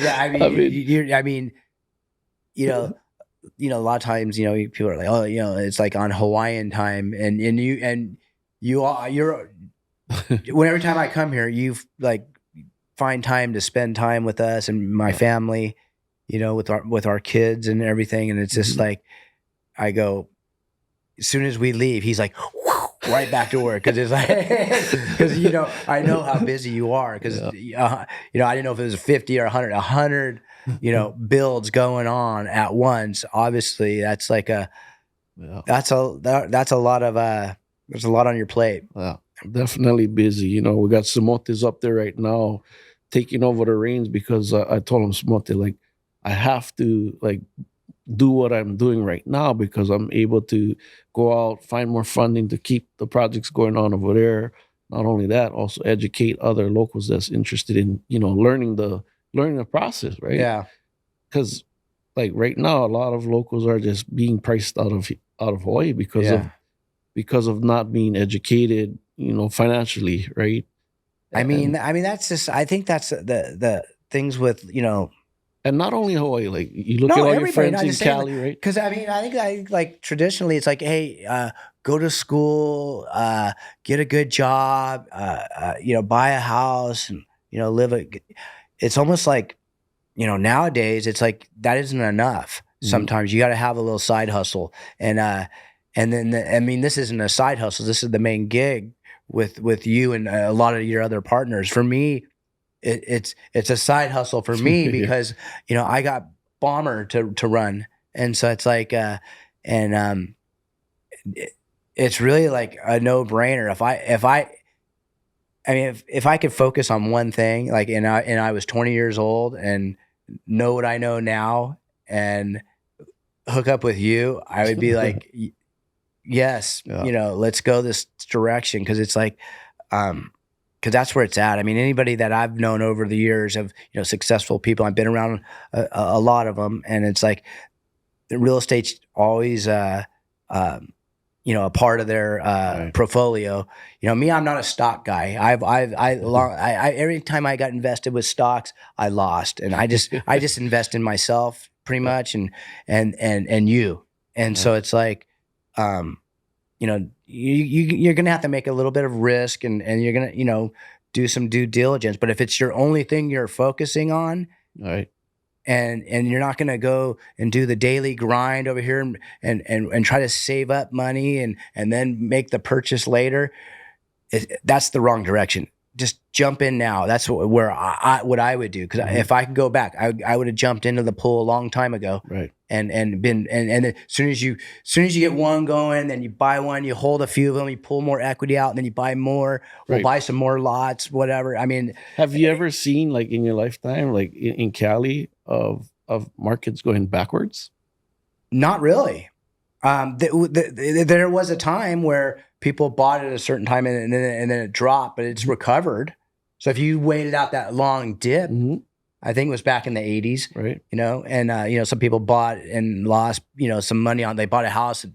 a lot of times, people are like, oh, it's like on Hawaiian time, and you're whenever time I come here, you like find time to spend time with us and my family, with our kids and everything, and it's just like, I go, as soon as we leave, he's like, right back to work, because it's like, because I know how busy you are, because I didn't know if it was 50 or 100 builds going on at once. Obviously, that's like that's a lot of there's a lot on your plate. Yeah, definitely busy. We got Samotes up there right now taking over the reins, because I told him, Samote, like, I have to like do what I'm doing right now, because I'm able to go out, find more funding to keep the projects going on over there. Not only that, also educate other locals that's interested in, learning the process, right? Yeah. Because like right now, a lot of locals are just being priced out of Hawaii because of not being educated, financially, right? I mean, that's just, I think that's the things with, and not only Hawaii, like you look at all your friends in Cali, right? Because I mean, I think like traditionally it's like, hey, go to school, get a good job, buy a house, and it's almost like, nowadays it's like that isn't enough. Sometimes you got to have a little side hustle, and then I mean, this isn't a side hustle. This is the main gig with you and a lot of your other partners. For me, it's a side hustle for me, because I got Bomber to run, and so it's like it's really like a no-brainer. If I could focus on one thing, like, and I was 20 years old and know what I know now and hook up with you, I would be like, yes, let's go this direction. Cause it's like, cause that's where it's at. I mean, anybody that I've known over the years of, successful people, I've been around a lot of them, and it's like the real estate's always, a part of their portfolio. Me, I'm not a stock guy. I every time I got invested with stocks, I lost, and I just invest in myself pretty much, and you. And so it's like, you're gonna have to make a little bit of risk, and you're gonna do some due diligence. But if it's your only thing you're focusing on, right, and you're not going to go and do the daily grind over here and try to save up money and then make the purchase later, that's the wrong direction. Just jump in now. That's what I would do. Because if I could go back, I would have jumped into the pool a long time ago. Right. And then as soon as you get one going, then you buy one, you hold a few of them, you pull more equity out, and then you buy more. We'll buy some more lots, whatever. I mean, have you ever seen, like, in your lifetime, like in Cali, of markets going backwards? Not really. There was a time where people bought at a certain time and then it dropped, but it's recovered. So if you waited out that long dip, I think it was back in the 80s, right? And some people bought and lost, some money on. They bought a house at,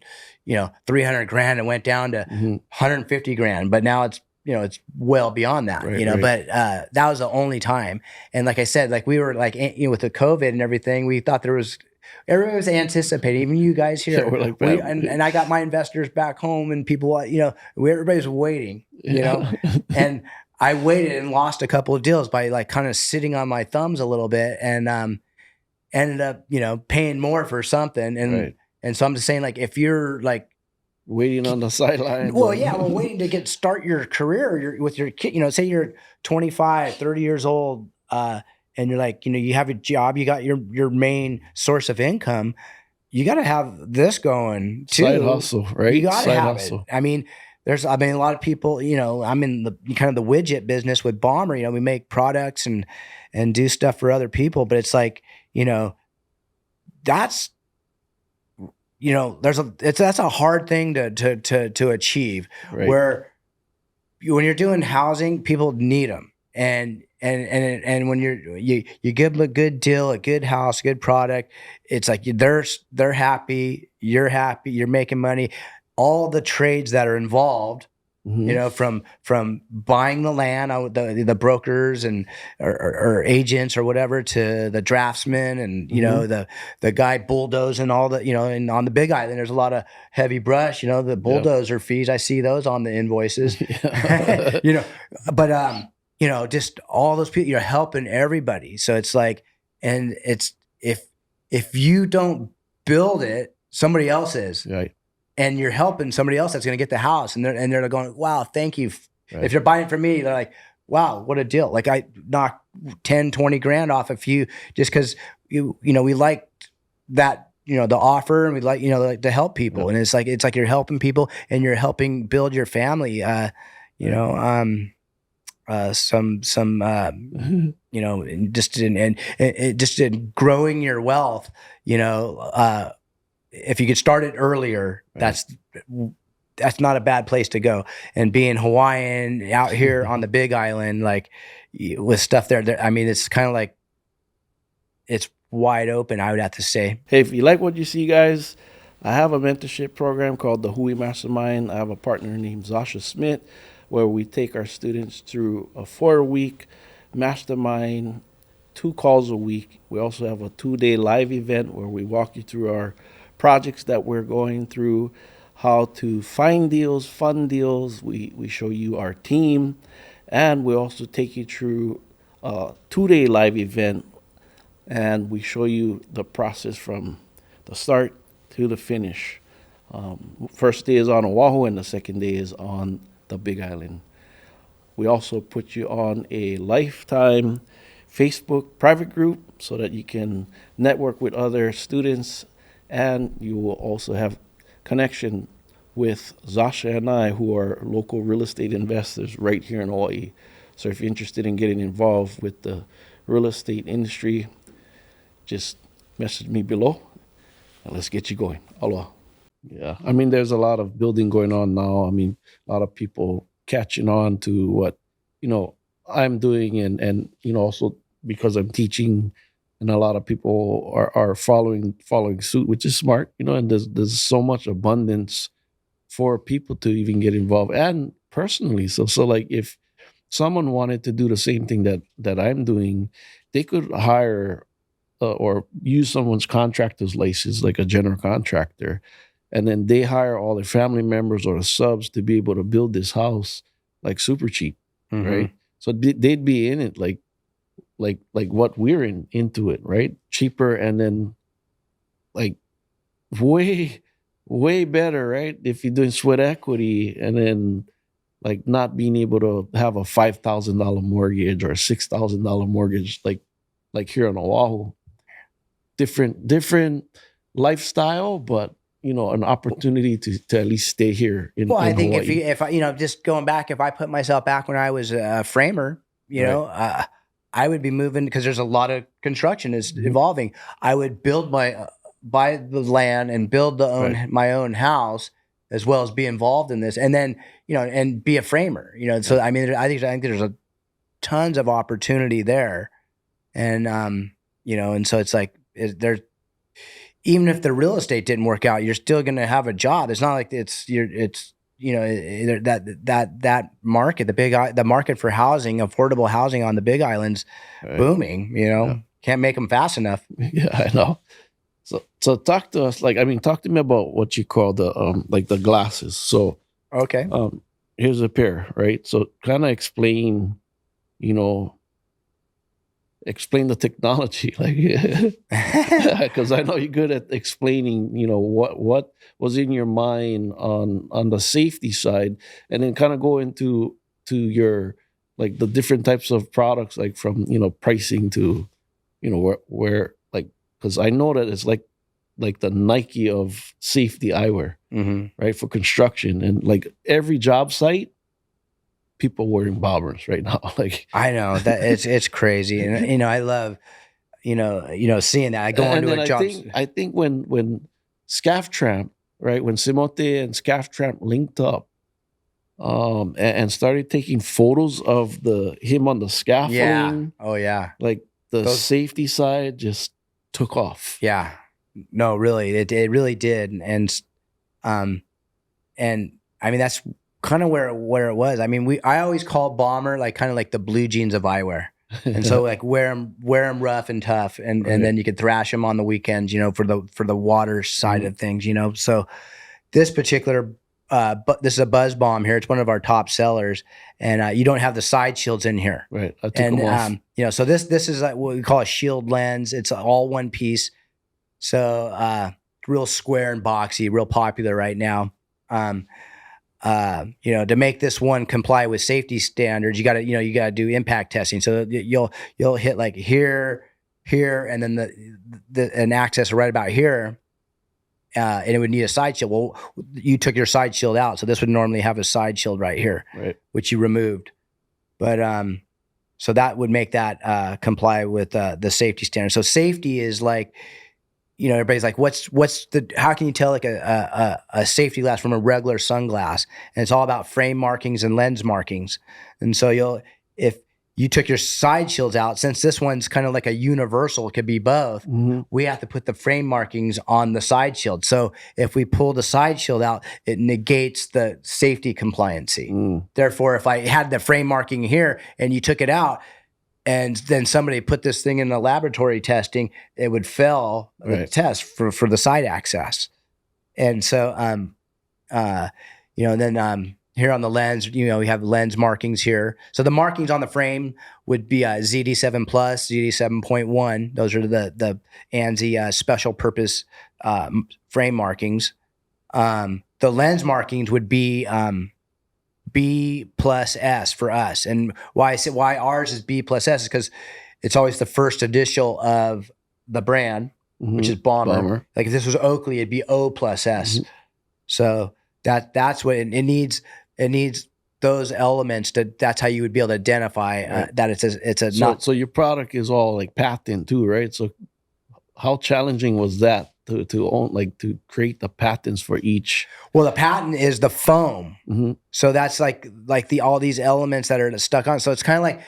$300,000 and went down to $150,000, but now it's it's well beyond that, right. But that was the only time. And like I said, like we were like, with the COVID and everything, we thought everybody was anticipating, even you guys here. Yeah, and I got my investors back home, and people, everybody's waiting, and I waited and lost a couple of deals by like kind of sitting on my thumbs a little bit, and ended up, paying more for something. And so I'm just saying, like, if you're like waiting on the sidelines. Well, yeah, well, waiting to start your career with your kid, say you're 25, 30 years old, and you're like, you have a job, you got your main source of income. You got to have this going too. Side hustle, right? You got to Side have hustle. it. I mean, a lot of people, I'm in the kind of the widget business with Bomber. We make products and do stuff for other people, but it's like, that's, that's a hard thing to achieve. Right. Where when you're doing housing, people need them, and when you give them a good deal, a good house, good product, it's like they're happy, you're making money. All the trades that are involved, from buying the land, the brokers and or agents or whatever, to the draftsmen and the guy bulldozing all the and on the Big Island there's a lot of heavy brush. The bulldozer fees, I see those on the invoices. But just all those people, you're helping everybody. So it's like, and it's if you don't build it, somebody else is. Right. And you're helping somebody else that's going to get the house, and they're going, wow, thank you. Right. If you're buying from me, they're like, wow, what a deal. Like I knocked 10, 20 grand off of you just because we liked that, the offer, and we like to help people. And it's like you're helping people and you're helping build your family. Just in growing your wealth, if you could start it earlier, that's not a bad place to go. And being Hawaiian out here on the Big Island, like with stuff there, I mean, it's kind of like it's wide open, I would have to say. Hey, if you like what you see, guys, I have a mentorship program called the Hui Mastermind. I have a partner named Zasha Smith, where we take our students through a 4-week mastermind, 2 calls a week. We also have a 2-day live event where we walk you through our projects that we're going through, how to find deals, fund deals. We show you our team, and we also take you through a 2-day live event, and we show you the process from the start to the finish. First day is on Oahu, and the second day is on the Big Island. We also put you on a lifetime Facebook private group so that you can network with other students, and you will also have connection with Zasha and I, who are local real estate investors right here in Hawaii. So if you're interested in getting involved with the real estate industry, just message me below and let's get you going. Aloha. Yeah, I mean, there's a lot of building going on now. I mean, a lot of people catching on to what I'm doing, and also because I'm teaching, and a lot of people are following suit, which is smart. And there's so much abundance for people to even get involved, and personally. So like if someone wanted to do the same thing that I'm doing, they could hire or use someone's contractor's license, like a general contractor, and then they hire all their family members or the subs to be able to build this house like super cheap, right? So they'd be in it like what we're into it, right? Cheaper, and then like way better, right? If you're doing sweat equity, and then like not being able to have a $5,000 mortgage or a $6,000 mortgage like here on Oahu. Different lifestyle, but an opportunity to at least stay here in I think Hawaii. if I just going back, if I put myself back when I was a framer, I would be moving, because there's a lot of construction is evolving. I would buy the land and build my own house, as well as be involved in this, and then and be a framer. So I mean, I think there's tons of opportunity there, and and so it's like there's, even if the real estate didn't work out, you're still going to have a job. It's not like that market, the market for housing, affordable housing on the Big Island's booming. Can't make them fast enough. Yeah, I know. So talk to us, talk to me about what you call the like the glasses. So okay, here's a pair, right? So kind of explain, explain the technology, like, because I know you're good at explaining, what was in your mind on the safety side, and then kind of go into to your, like, the different types of products, like from pricing to where like, because I know that it's like the Nike of safety eyewear, right, for construction, and like every job site, people wearing bombers right now. Like, I know that it's crazy, and I love seeing that. I go and onto then a I job. think when Scaff Tramp, right, when Simote and Scaff Tramp linked up, and started taking photos of him on the Yeah. scaffolding, Oh yeah. like the Those. safety side just took off. Yeah. No, really, it really did, um, and I mean that's kind of where it was. I mean, I always call bomber like kind of like the blue jeans of eyewear. And so like wear them rough and tough, and Right. then you could thrash them on the weekends, for the water side of things, So this particular, but this is a buzz bomb here. It's one of our top sellers, and you don't have the side shields in here, Right. I took and them off. so this is like what we call a shield lens. It's all one piece, so real square and boxy, real popular right now. To make this one comply with safety standards, you got to do impact testing. So you'll hit like here, and then an access right about here, and it would need a side shield. Well, you took your side shield out, so this would normally have a side shield right here, Right. which you removed. But so that would make that comply with the safety standards. So safety is like, everybody's like, how can you tell like a safety glass from a regular sunglass? And it's all about frame markings and lens markings. And so if you took your side shields out, since this one's kind of like a universal, it could be both, we have to put the frame markings on the side shield. So if we pull the side shield out, it negates the safety compliancy. Therefore, if I had the frame marking here and you took it out, and then somebody put this thing in the laboratory testing, it would fail the test for the side access. And so, then here on the lens, we have lens markings here. So the markings on the frame would be ZD7 Plus, ZD7.1. Those are the ANSI special purpose frame markings. The lens markings would be B plus S for us. And why ours is B plus S is because it's always the first initial of the brand, which is bomber. Like if this was Oakley, it'd be O plus S. So that's what it needs. It needs those elements that's how you would be able to identify that it's a not. So your product is all like patent too, right? So how challenging was that to own, like to create the patents for each? Well, the patent is the foam. So that's like all these elements that are stuck on. So it's kind of like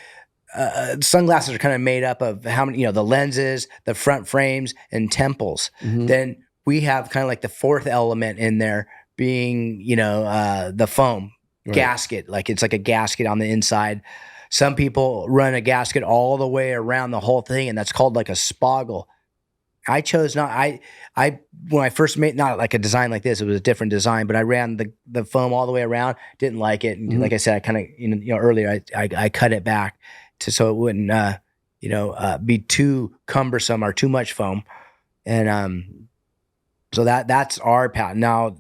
sunglasses are kind of made up of how many, the lenses, the front frames, and temples. Then we have kind of like the fourth element in there being, the foam gasket. Like it's like a gasket on the inside. Some people run a gasket all the way around the whole thing, and that's called like a spoggle. I chose not. When I first made, not like a design like this, it was a different design, but I ran the foam all the way around. Didn't like it, and like I said, I kind of earlier I cut it back so it wouldn't be too cumbersome or too much foam, and so that's our patent. Now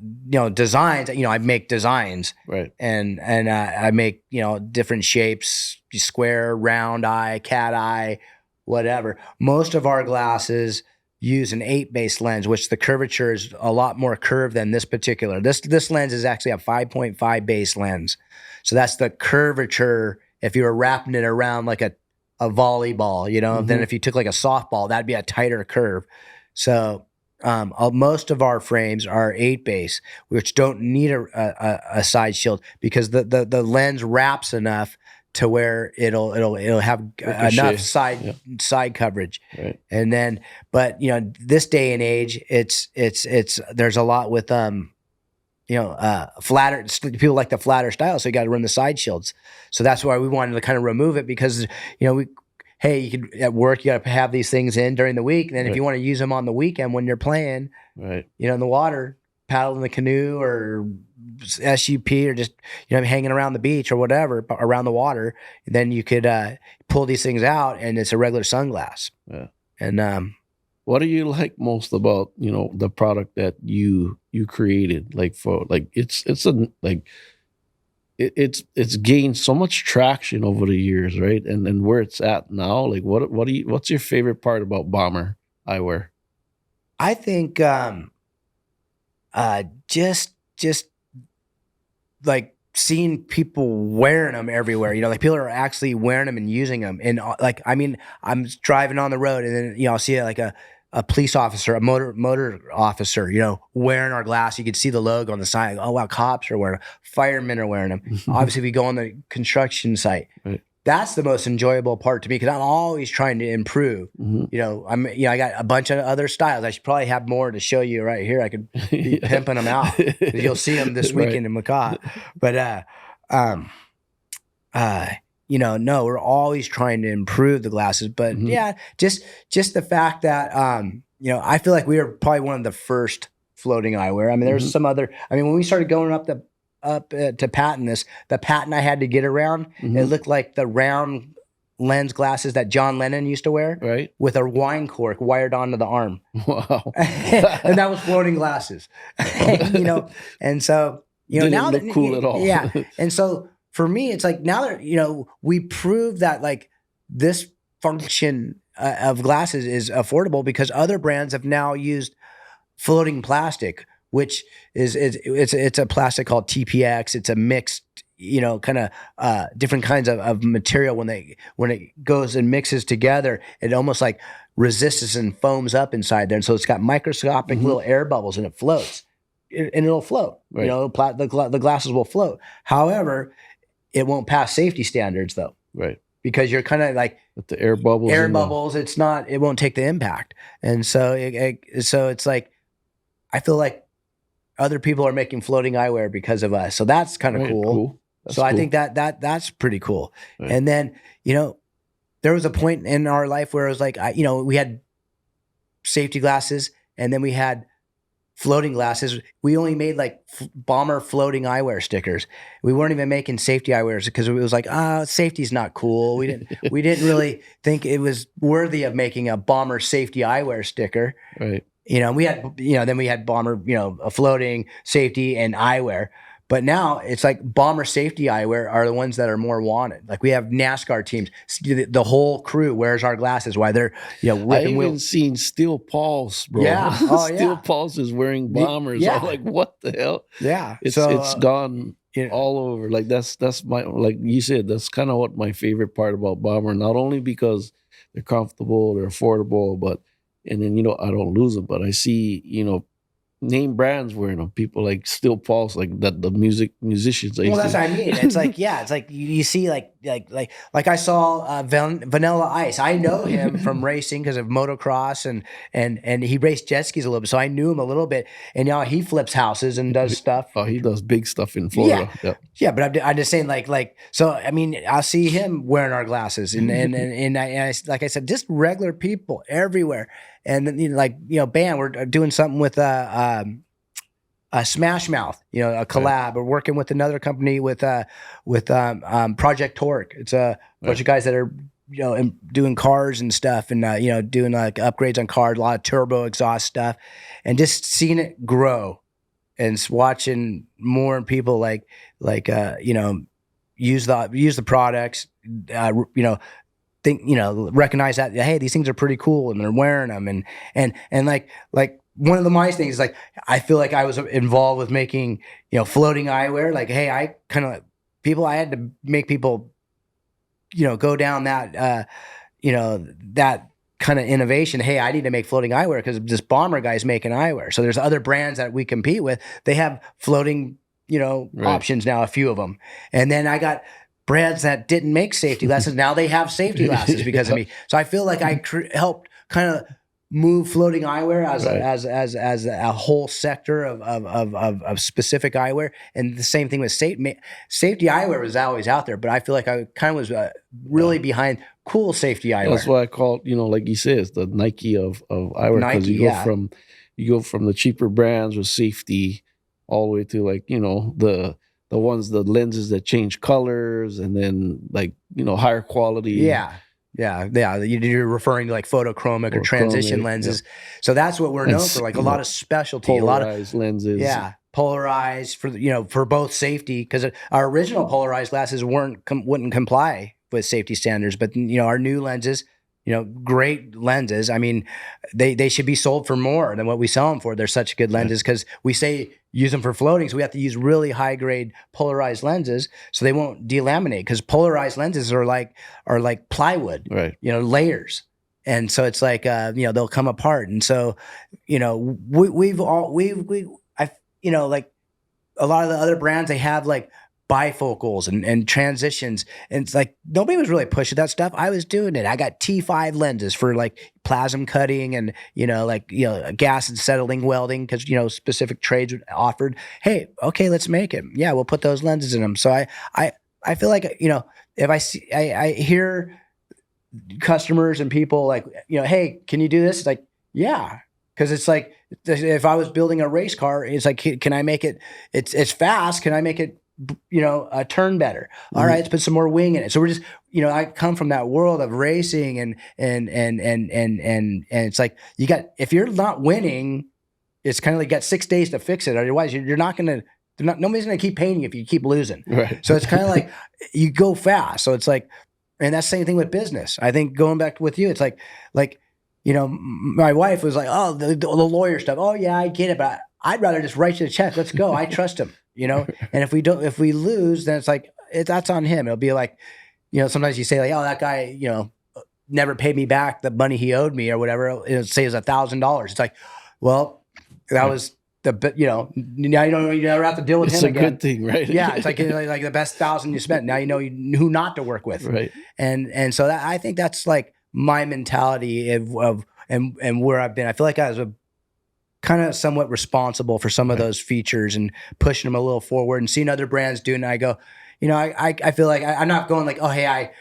designs. I make designs, right, and I make different shapes: square, round eye, cat eye, whatever. Most of our glasses use an 8-base lens, which the curvature is a lot more curved than this particular. This lens is actually a 5.5 base lens. So that's the curvature. If you were wrapping it around like a volleyball, then if you took like a softball, that'd be a tighter curve. So most of our frames are 8-base, which don't need a side shield because the lens wraps enough to where it'll have enough side coverage. Right. And then, but this day and age, it's there's a lot with flatter, people like the flatter style, so you got to run the side shields. So that's why we wanted to kind of remove it because you could at work, you got to have these things in during the week, and then if you want to use them on the weekend when you're playing, right, in the water, paddling the canoe or SUP or just, hanging around the beach or whatever, around the water, then you could pull these things out and it's a regular sunglass. Yeah. And what do you like most about, the product that you created? Like for like it's a like it's gained so much traction over the years, right? And where it's at now, like what's your favorite part about Bomber Eyewear? I think just like seeing people wearing them everywhere, like people are actually wearing them and using them. And like, I mean, I'm driving on the road and then, I'll see like a police officer, a motor officer, wearing our glass. You could see the logo on the side. Oh, wow, cops are wearing them. Firemen are wearing them. Obviously, we go on the construction site. Right. That's the most enjoyable part to me because I'm always trying to improve. I got a bunch of other styles. I should probably have more to show you right here. I could be pimping them out. You'll see them this weekend in Macaw. But no, we're always trying to improve the glasses. But just the fact that I feel like we were probably one of the first floating eyewear. I mean, there's some other. I mean, when we started going up to patent this, the patent I had to get around, it looked like the round lens glasses that John Lennon used to wear, right? With a wine cork wired onto the arm. Wow. And that was floating glasses. And so Didn't now look cool at all. Yeah. And so for me, it's like now that we proved that like this function of glasses is affordable because other brands have now used floating plastic, which it's a plastic called TPX. It's a mixed, kind of different kinds of material. When it goes and mixes together, it almost like resists and foams up inside there. And so it's got microscopic little air bubbles and it floats. And it'll float. Right. The glasses will float. However, it won't pass safety standards though. Right. Because you're kind of like with the air bubbles. It won't take the impact. And so so it's like, I feel like other people are making floating eyewear because of us. So that's kind of cool. So I think that's pretty cool. Right. And then, there was a point in our life where it was like, we had safety glasses and then we had floating glasses. We only made like Bomber floating eyewear stickers. We weren't even making safety eyewears because it was like, safety's not cool. We didn't really think it was worthy of making a Bomber safety eyewear sticker. Right. We had, then we had Bomber, a floating, safety, and eyewear. But now it's like Bomber safety eyewear are the ones that are more wanted. Like we have NASCAR teams, the whole crew wears our glasses while they're, I even seen Steel Pulse, bro. Yeah. Steel Pulse is wearing Bombers. Yeah. I'm like, what the hell? Yeah. It's gone all over. Like that's my, like you said, that's kind of what my favorite part about Bomber. Not only because they're comfortable, they're affordable, but and then I don't lose them, but I see name brands wearing them. People like Steel Pulse, like that. The musicians. Well, that's what I mean. It's like it's like you see like I saw Vanilla Ice. I know him from racing because of motocross and he raced jet skis a little bit, so I knew him a little bit. And he flips houses and does stuff. Oh, he does big stuff in Florida. Yeah. But I'm just saying like so. I mean, I'll see him wearing our glasses and I, like I said, just regular people everywhere. And then band, we're doing something with Smash Mouth, a collab. Right. We're working with another company with Project Torque. It's a bunch of guys that are doing cars and stuff, and doing like upgrades on cars, a lot of turbo exhaust stuff, and just seeing it grow, and watching more people use the products, recognize that, hey, these things are pretty cool and they're wearing them. And like one of the nice things is like, I feel like I was involved with making, floating eyewear. Like, hey, I had to make people, go down that, that kind of innovation. Hey, I need to make floating eyewear because this Bomber guy's making eyewear. So there's other brands that we compete with. They have floating, options now, a few of them. And then I got brands that didn't make safety glasses. Now they have safety glasses because of me. So I feel like I helped kind of move floating eyewear as a whole sector of specific eyewear. And the same thing with safety eyewear was always out there, but I feel like I kind of was really behind cool safety eyewear. That's why I call it, like you said, it's the Nike of eyewear, because you go from you go from the cheaper brands with safety all the way to like, the lenses that change colors, and then like, higher quality Yeah. Yeah. You're referring to like photochromic or or transition chromic, yep. lenses. So that's what we're And known for, like a lot of specialty, a lot of, polarized lenses. yeah, polarized for, for both safety, because our original polarized glasses wouldn't comply with safety standards. But, our new lenses, great lenses. I mean, they should be sold for more than what we sell them for. They're such good lenses because we say use them for floating. So we have to use really high grade polarized lenses so they won't delaminate, because polarized lenses are like plywood, Right. Layers. And so it's like, they'll come apart. And so, we've like a lot of the other brands, they have like bifocals and transitions. And it's like, nobody was really pushing that stuff. I was doing it. I got T5 lenses for like plasma cutting and, gas and settling welding, because, specific trades offered, hey, okay, let's make it. Yeah, we'll put those lenses in them. So I feel like, if I hear customers and people like, hey, can you do this? It's like, yeah. Cause it's like, if I was building a race car, it's like, can I make it, it's fast. Can I make it, turn better? All right, let's put some more wing in it. So we're just, I come from that world of racing and it's like, if you're not winning, it's kind of like, you got 6 days to fix it. Otherwise you're not going to, nobody's going to keep painting if you keep losing. Right. So it's kind of like you go fast. So it's like, and that's the same thing with business. I think going back with you, it's like, my wife was like, oh, the lawyer stuff. Oh yeah, I get it, but I'd rather just write you the check. Let's go. I trust him, And if we lose, then it's like, that's on him. It'll be like, sometimes you say like, oh, that guy, never paid me back the money he owed me or whatever. It'll say it's $1,000. It's like, well, that was now you never have to deal with It's him a again. good thing, right? Yeah, it's like the best 1,000 you spent. Now you know who not to work with, Right. And so I think that's like my mentality of where I've been. I feel like I was kind of somewhat responsible for some of those features and pushing them a little forward and seeing other brands doing it. I go, I feel like I'm not going like, oh hey, I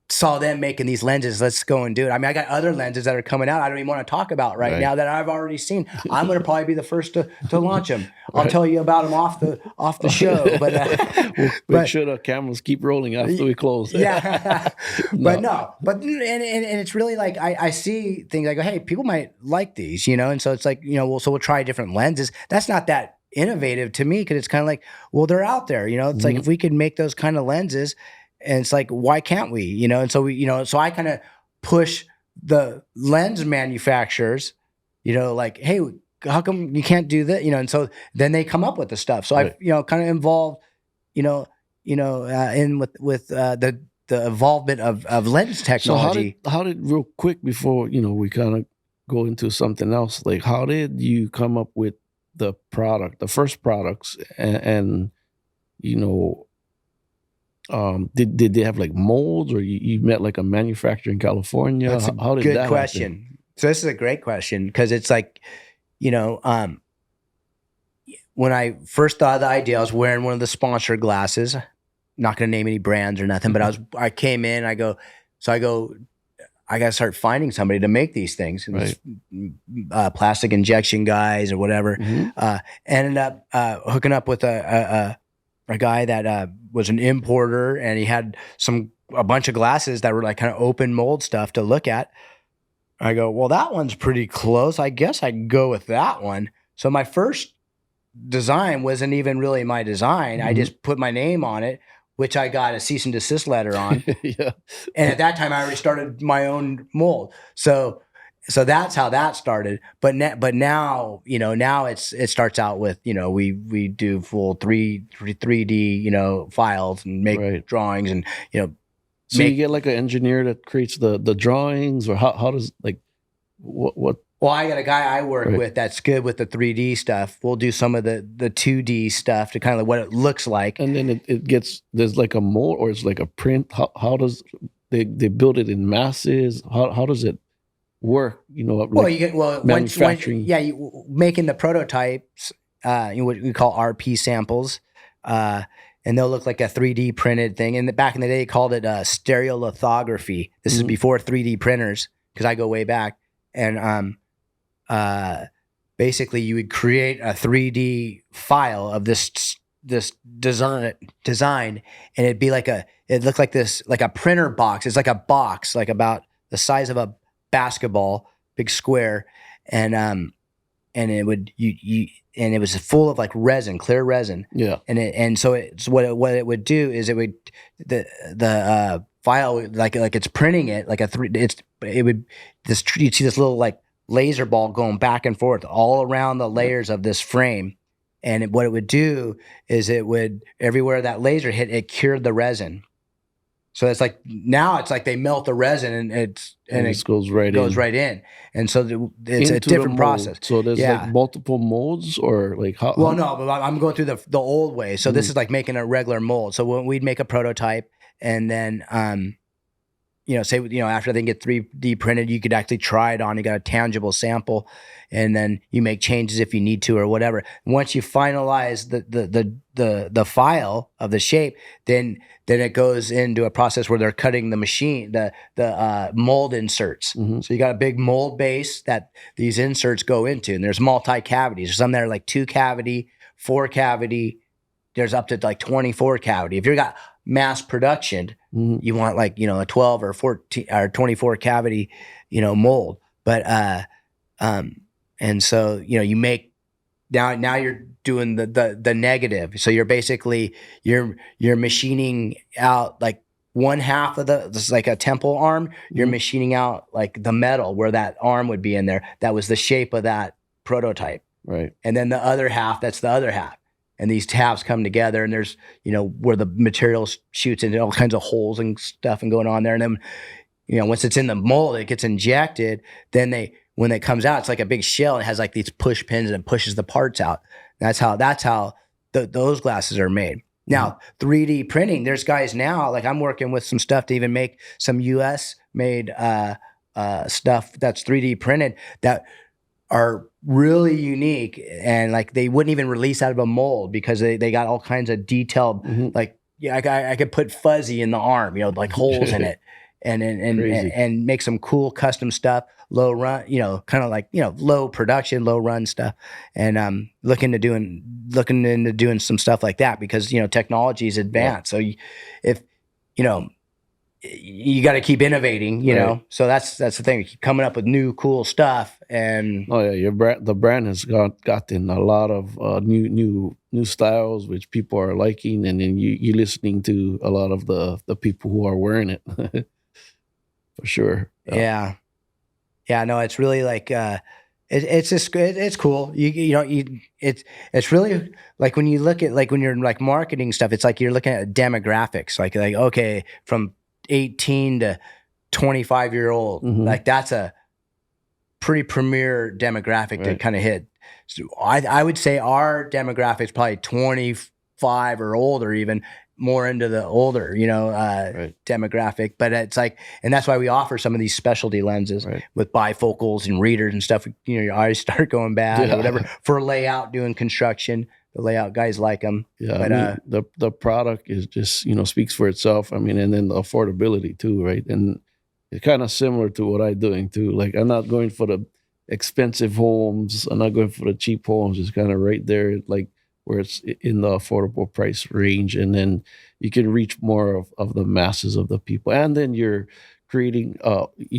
saw them making these lenses, let's go and do it. I mean, I got other lenses that are coming out I don't even want to talk about right now that I've already seen. I'm going to probably be the first to launch them. I'll tell you about them off the show, but we'll make sure the cameras keep rolling after we close. Yeah. But it's really like, I see things, I go, hey, people might like these, and so it's like, so we'll try different lenses. That's not that innovative to me, because it's kind of like, well, they're out there, it's like, if we could make those kind of lenses, and it's like, why can't we, and so we, so I kind of push the lens manufacturers, like, hey, how come you can't do that? And so then they come up with the stuff. So I've, kind of involved, in with the involvement of lens technology. So how did real quick before, we kind of go into something else, like how did you come up with the first products and did they have like molds, or you met like a manufacturer in California? That's how did good that question. happen? So this is a great question, because it's like, when I first thought of the idea, I was wearing one of the sponsor glasses. Not going to name any brands or nothing, but I came in, I go, I got to start finding somebody to make these things. Right. Plastic injection guys or whatever. Ended up hooking up with a guy that was an importer, and he had a bunch of glasses that were like kind of open mold stuff to look at. I go, well, that one's pretty close. I guess I can go with that one. So my first design wasn't even really my design. I just put my name on it, which I got a cease and desist letter on. Yeah. And at that time, I already started my own mold. So that's how that started. But now, now it starts out with, we do full 3D, files and make drawings and, So you get like an engineer that creates the drawings, or how does like what? Well, I got a guy I work with that's good with the 3D stuff. We'll do some of the 2D stuff to kind of what it looks like. And then there's like a mold, or it's like a print. How does they build it in masses? How does it work? Manufacturing. Making the prototypes, what we call RP samples, and they'll look like a 3D printed thing. And back in the day, they called it stereolithography. This is before 3D printers, because I go way back. and uh, basically you would create a 3D file of this design, and it looked like this, like a printer box. It's like a box, like about the size of a basketball, big square, and and it would and it was full of like resin, clear resin. Yeah. And so it's what it would do is it would the file, like it's printing it like it would this, you'd see this little like laser ball going back and forth all around the layers of this frame. And what it would do is it would, everywhere that laser hit, it cured the resin. So it's like, now it's like they melt the resin and it goes right in. And so it's into a different process. So there's like multiple molds, or like how? Well, no, but I'm going through the old way. So this is like making a regular mold. So when we'd make a prototype, and then say, after they get 3D printed, you could actually try it on. You got a tangible sample, and then you make changes if you need to or whatever. Once you finalize the file of the shape, then it goes into a process where they're cutting the machine, the mold inserts. Mm-hmm. So you got a big mold base that these inserts go into, and there's multi-cavities. There's some that are like 2 cavity, 4 cavity. There's up to like 24 cavity. If you got mass production, you want like, a 12 or 14 or 24 cavity, mold. But, and so, you make, now you're doing the negative. So you're basically, you're machining out like one half of this is like a temple arm. You're machining out like the metal where that arm would be in there. That was the shape of that prototype. Right. And then the other half, that's the other half. And these halves come together, and there's, where the material shoots into all kinds of holes and stuff and going on there. And then, once it's in the mold, it gets injected. Then when it comes out, it's like a big shell. And it has like these push pins, and it pushes the parts out. That's how those glasses are made. Now, 3D printing, there's guys now, like I'm working with some stuff to even make some US made stuff that's 3D printed that are really unique, and like they wouldn't even release out of a mold because they got all kinds of detailed, like, I could put fuzzy in the arm, like holes in it, and make some cool custom stuff, low run, kind of like, low production, low run stuff. And looking into doing some stuff like that, because technology is advanced. So if you got to keep innovating, know. So that's the thing. Keep coming up with new cool stuff. And the brand has gotten a lot of new styles which people are liking, and then you listening to a lot of the people who are wearing it. For sure. Yeah. No, it's really like it's just it's cool. It's really like when you look at, like when you're like marketing stuff, it's like you're looking at demographics, like okay, from 18 to 25-year-old, like that's a pretty premier demographic to kind of hit. So I would say our demographic is probably 25 or older, even more into the older, demographic. But it's like, and that's why we offer some of these specialty lenses with bifocals and readers and stuff. Your eyes start going bad or whatever for layout, doing construction. The layout guys like them. Yeah, but the product is just, speaks for itself. I mean, and then the affordability too, right? And it's kind of similar to what I'm doing too. Like, I'm not going for the expensive homes. I'm not going for the cheap homes. It's kind of right there, like where it's in the affordable price range. And then you can reach more of the masses of the people. And then you're creating,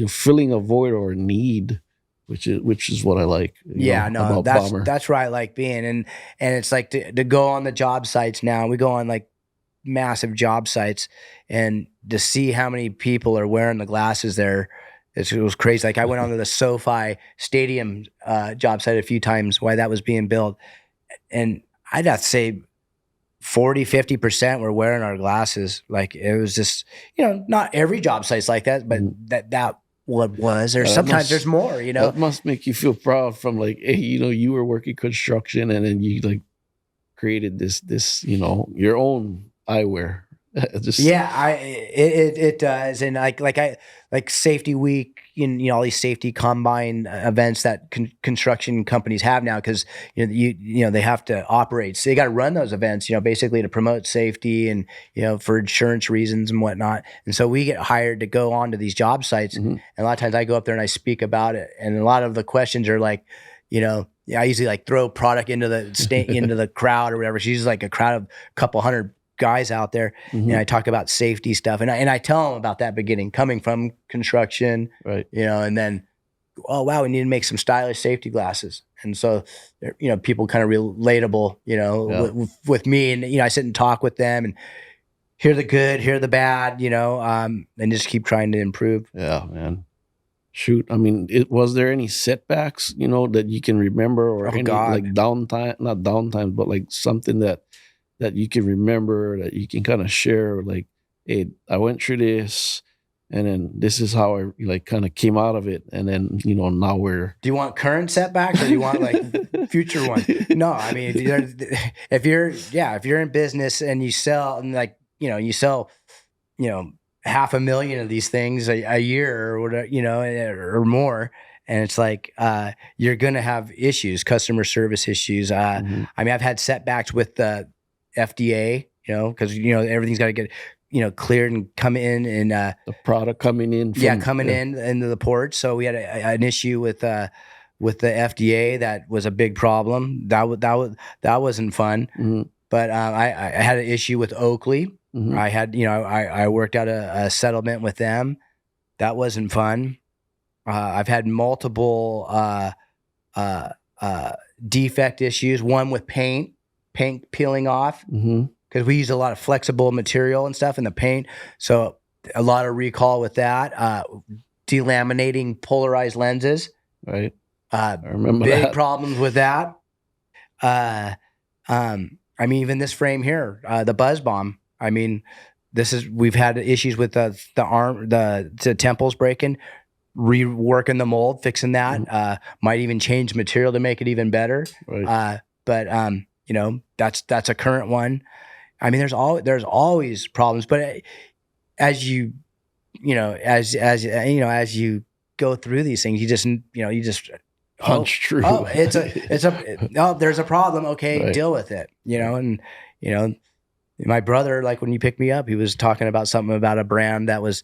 filling a void or a need, which is what I like. That's where I like being. And it's like to go on the job sites now. We go on like massive job sites, and to see how many people are wearing the glasses there, it was crazy. Like I went onto the SoFi Stadium job site a few times while that was being built, and I'd have to say 40-50% were wearing our glasses. Like it was just, not every job site's like that, but that what was, or sometimes there's more, That must make you feel proud from like, hey, you were working construction, and then you like created this, your own eyewear. Just Yeah, it does, and like safety week, all these safety combine events that construction companies have now, because they have to operate, so they got to run those events, basically to promote safety and for insurance reasons and whatnot. And so we get hired to go onto these job sites, mhm. and a lot of times I go up there and I speak about it, and a lot of the questions are like, I usually like throw product into into the crowd or whatever. So usually like a crowd of a couple hundred guys out there, and I Mhm. talk about safety stuff, and I tell them about that beginning, coming from construction, Right. and then, oh wow, we need to make some stylish safety glasses, and so people kind of relatable, Yeah. with me, and I sit and talk with them and hear the good, hear the bad, and just keep trying to improve. Yeah, man. Shoot, I mean, was there any setbacks, that you can remember, or Oh any like God. downtime, not downtime, but like something that you can remember, that you can kind of share, like, hey, I went through this, and then this is how I like kind of came out of it, and then now we're Do you want current setbacks or do you want like future one? No, I mean, if you're in business and you sell, and like, you sell, you know, 500,000 of these things a year or whatever, or more. And it's like, you're going to have issues, customer service issues. Mhm. I mean, I've had setbacks with the FDA, cause everything's got to get, cleared and come in, and, The product coming in yeah, from, coming yeah. in into the port. So we had an issue with the FDA that was a big problem. That wasn't fun. Mhm. But I had an issue with Oakley. Mhm. I had, I worked out a settlement with them. That wasn't fun. I've had multiple uh, uh, defect issues. One with paint peeling off, Mhm. because we use a lot of flexible material and stuff in the paint. So a lot of recall with that. Delaminating polarized lenses. Right. Uh, I remember Big that. problems with that. Uh, I mean, even this frame here, the Buzz Bomb. I mean, we've had issues with the arm, the temples breaking, reworking the mold, fixing that. Mhm. Might even change material to make it even better. Right. But that's a current one. I mean, there's always problems, but as as you go through these things, you just oh Punch through. oh oh, there's a problem. Okay, Right. deal with it. Right. And you know my brother, like when you picked me up, he was talking about something about a brand that was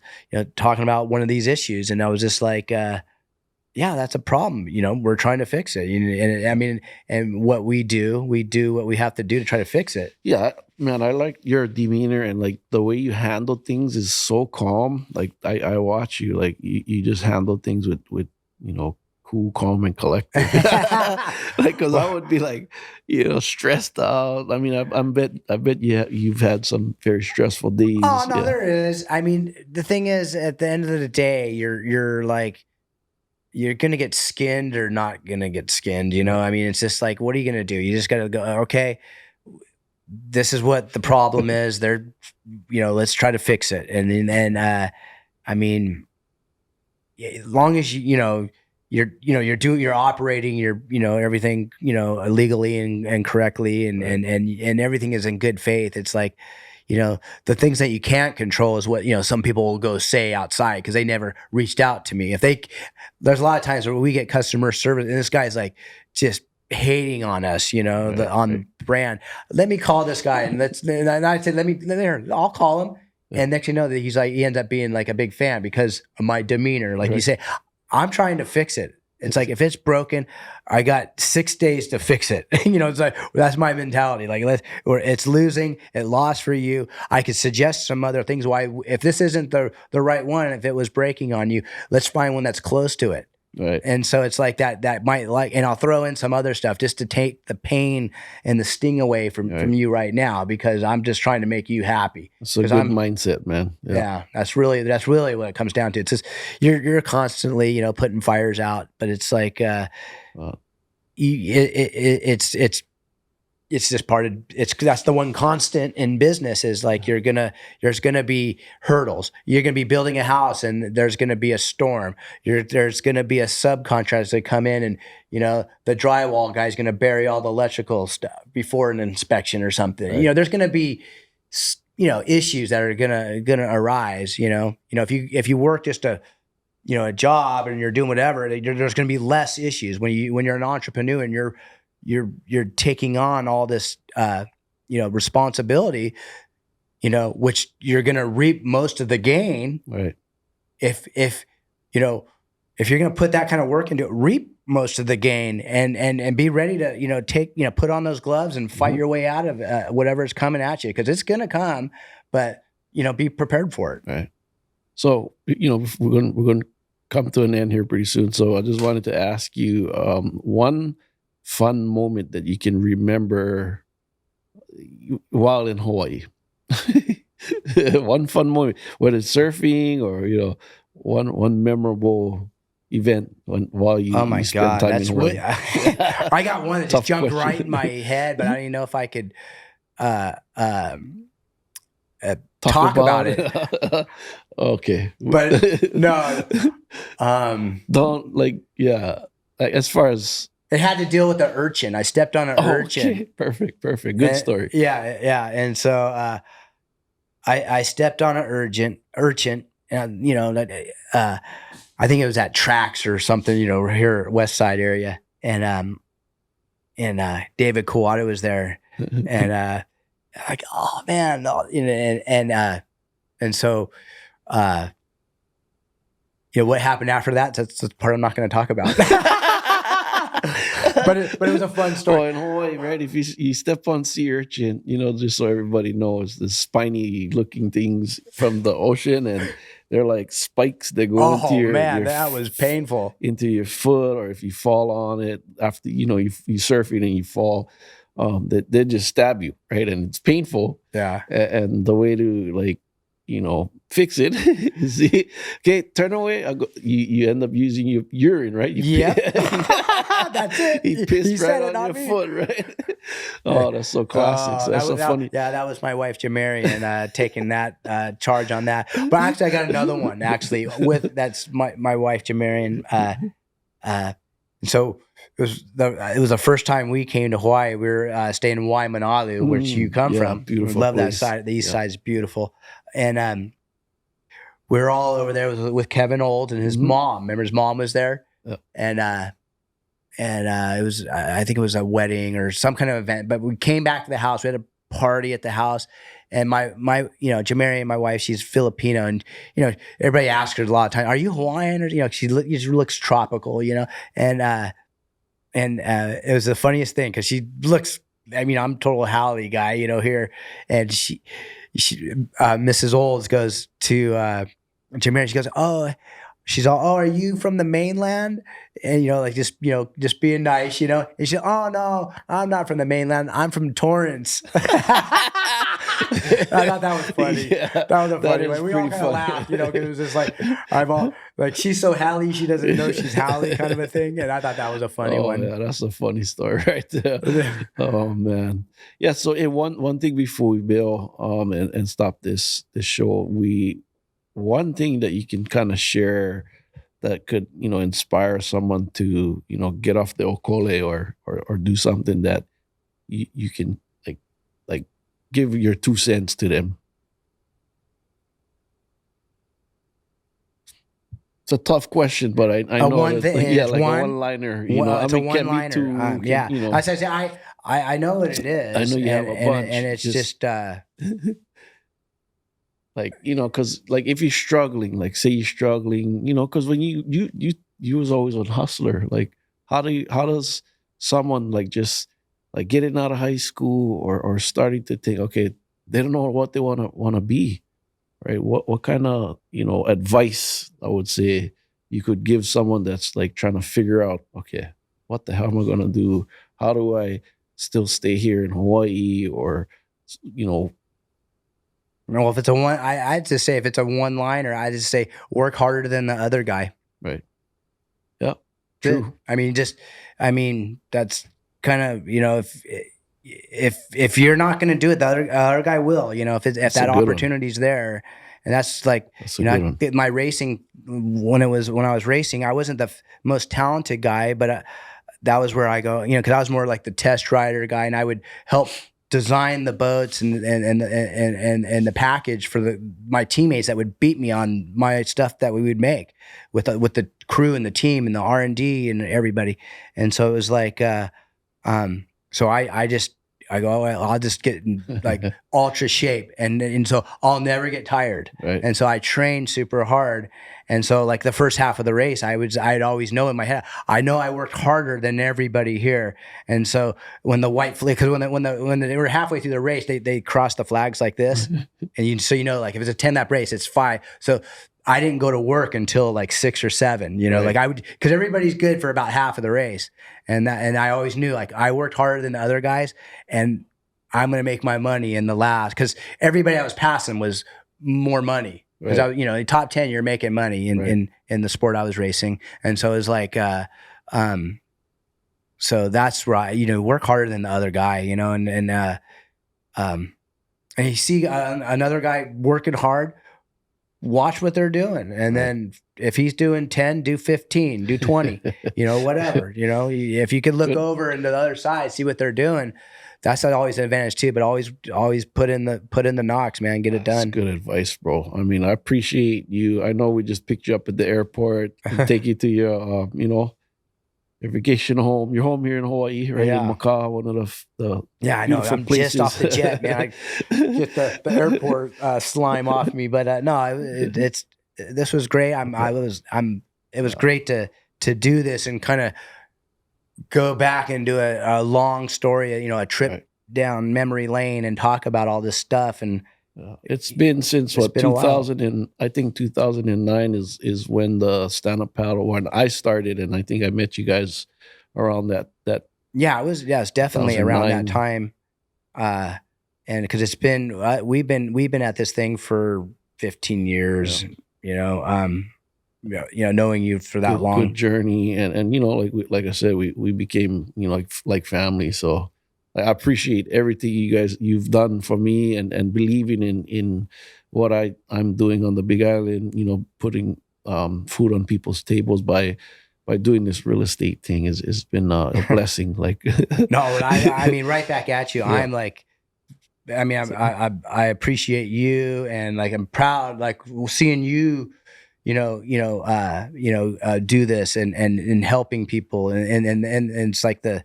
talking about one of these issues, and I was just like, yeah, that's a problem. We're trying to fix it. And I mean, and what we do what we have to do to try to fix it. Yeah, man, I like your demeanor, and like the way you handle things is so calm. Like I watch you, like you just handle things with cool, calm, and collected. Like, because I Well, would be like, stressed out. I mean, I bet you've had some very stressful oh days. no, Yeah. there is. I mean, the thing is, at the end of the day, you're like, you're gonna get skinned or not gonna get skinned. Right. I mean, it's just like, what are you gonna do? You just gotta go. Okay, this is what the problem is. Let's try to fix it. I mean, as long as you're operating, everything, legally and correctly, and, Right. and everything is in good faith. It's like, the things that you can't control is what, some people will go say outside because they never reached out to me. There's a lot of times where we get customer service and this guy's like just hating on us, Right. on Right. the brand. Let me call this guy, and I said, I'll call him. Yeah. And next you know that he ends up being like a big fan because of my demeanor. Like you Right. say, I'm trying to fix it. It's like, if it's broken, I got 6 days to fix it. It's like, that's my mentality. Like, or it's losing, it lost for you. I could suggest some other things. Why, if this isn't the right one, if it was breaking on you, let's find one that's close to it. Right. And so it's like that might, like, and I'll throw in some other stuff just to take the pain and the sting away from Right. you right now, because I'm just trying to make you happy. It's a 'Cause good mindset, man. yeah, that's really what it comes down to. It's just you're constantly, putting fires out, but it's like, Uh, it's just part of that's the one constant in business, is like, there's gonna be hurdles. You're gonna be building a house and there's gonna be a storm. There's gonna be a subcontractor that come in, and the drywall guy's gonna bury all the electrical stuff before an inspection or something. Right. There's gonna be issues that are gonna arise. If you work just a job and you're doing whatever, there's going to be less issues when you're an entrepreneur and you're taking on all this responsibility, which you're going to reap most of the gain. Right. If you're going to put that kind of work into it, reap most of the gain and be ready to put on those gloves and fight your way out of whatever is coming at you, because it's going to come, but be prepared for it. Right. So, we're going to come to an end here pretty soon. So I just wanted to ask you one fun moment that you can remember while in Hawaii. One fun moment, whether it's surfing or, one memorable event while you, oh my you spend God, time that's in Hawaii. I got one that Tough just jumped question. right in my head, but I don't even know if I could Talk about it. Okay. But no, don't like as far as it had to deal with the urchin. I stepped on an urchin. Okay. Perfect. Good story. Yeah. And so I stepped on an urchin, and I think it was at Trax or something, here West Side area, and David Kawada was there, and like, oh man, and so what happened after that? That's the part I'm not going to talk about. but it was a fun story. Oh, in Hawaii, right? If you step on sea urchin, just so everybody knows, the spiny looking things from the ocean, and they're like spikes that go into your that was painful, into your foot, or if you fall on it after you surfing and you fall, they just stab you, right? And it's painful. Yeah. And the way to fix it is, okay, turn away. You end up using your urine, right? Yeah. That's it. He pissed right on your foot, right? Oh, that's so classic. So that's so funny. Yeah, that was my wife, Jamarian, taking that charge on that. But actually, I got another one. Actually, that's my wife, Jamarian. So it was the first time we came to Hawaii. We were staying in Waimanalo, which you come from. Beautiful. Love that side. The east side is beautiful, and we were all over there with Kevin Old and his mom. Remember, his mom was there, and it was, I think it was a wedding or some kind of event. But we came back to the house. We had a party at the house, and my Jamarian, my wife, she's Filipino, and everybody asks her a lot of times, "Are you Hawaiian?" Or she looks tropical, and it was the funniest thing because she looks. I mean, I'm total Halle guy, here, and she Mrs. Olds goes to Jamarian. She goes, "Oh." She's all, "Oh, are you from the mainland?" And just being nice, And she's, "Oh no, I'm not from the mainland. I'm from Torrance." I thought that was funny. Yeah, that was a funny one. We all pretty kind of laughed, because it was just like she's so Halle, she doesn't know she's Halle, kind of a thing. And I thought that was a funny one. Yeah, that's a funny story right there. Oh man, yeah. So one thing before we bail and stop this show, one thing that you can kind of share that could inspire someone to get off the okole or do something that you can like give your 2 cents to them. It's a tough question, but I know one thing, a one-liner. It's a one-liner. I know what it is. I know you have a bunch, and it's just because if you're struggling, say you're struggling, because when you was always on Hustler, how does someone just getting out of high school or starting to think, okay, they don't know what they want to be, right? What kind of advice, I would say, you could give someone that's trying to figure out, okay, what the hell am I gonna do? How do I still stay here in Hawaii, or Well, if it's I'd just say if it's a one-liner, I'd just say work harder than the other guy. Right. Yeah. True. I mean, that's kind of, if you're not going to do it, the other guy will, if that opportunity's there. And that's my racing, when I was racing, I wasn't the most talented guy, but that was where I go, because I was more like the test rider guy, and I would help design the boats and the package for my teammates that would beat me on my stuff that we would make with the crew and the team and the R&D and everybody. And so it was like, so I go, well, I'll just get in like ultra shape, and so I'll never get tired. Right. And so I trained super hard. And so like the first half of the race, I'd always know in my head, I know I worked harder than everybody here. And so when the white flag, because when they were halfway through the race, they crossed the flags like this, and so like if it's a 10-lap race, it's 5. So I didn't go to work until like 6 or 7, Right. like I would, because everybody's good for about half of the race. And I always knew like I worked harder than the other guys, and I'm going to make my money in the last, because everybody I was passing was more money. Because Right. in top 10, you're making money in the sport I was racing. And so it was like, so that's right. Work harder than the other guy, and you see another guy working hard, watch what they're doing. And then if he's doing 10, do 15, do 20, whatever, if you could look over into the other side, see what they're doing. That's always an advantage too, but always put in the knocks, man, get it done. That's good advice, bro. I mean, I appreciate you. I know we just picked you up at the airport and take you to your, your vacation home. You're home here in Hawaii, right? Yeah. In Macau, one of the yeah, I know. I'm places. Just off the jet, man. I get the airport slime off me, but no, this was great. It was great to do this and kind of go back and do a long story, a trip down memory lane and talk about all this stuff. And it's been since 2000 and I think 2009 is when the stand-up paddle, when I started, and I think I met you guys around that. Yeah, it's definitely around that time. And because it's been we've been at this thing for 15 years, knowing you for that long. Good journey, and like I said, we became like family. So I appreciate everything you've done for me, and believing in what I'm doing on the Big Island. Putting food on people's tables by doing this real estate thing has been a blessing. Like no, I mean right back at you. Yeah. I'm like, I mean, I appreciate you, and like I'm proud, like seeing you. Do this and helping people, and it's like the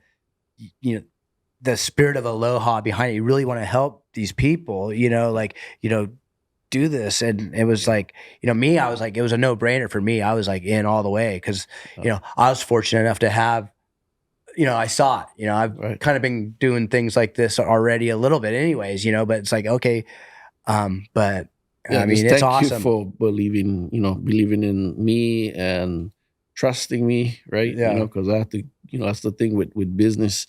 spirit of aloha behind it. You really want to help these people, do this. And it was like, me, I was like, it was a no brainer for me. I was like in all the way. Cause I was fortunate enough to have, I saw it, I've kind of been doing things like this already a little bit anyways, but it's like, okay. But yeah, I mean, it's awesome. Thank you for believing in me and trusting me, right? Yeah. Because I have to, that's the thing with business.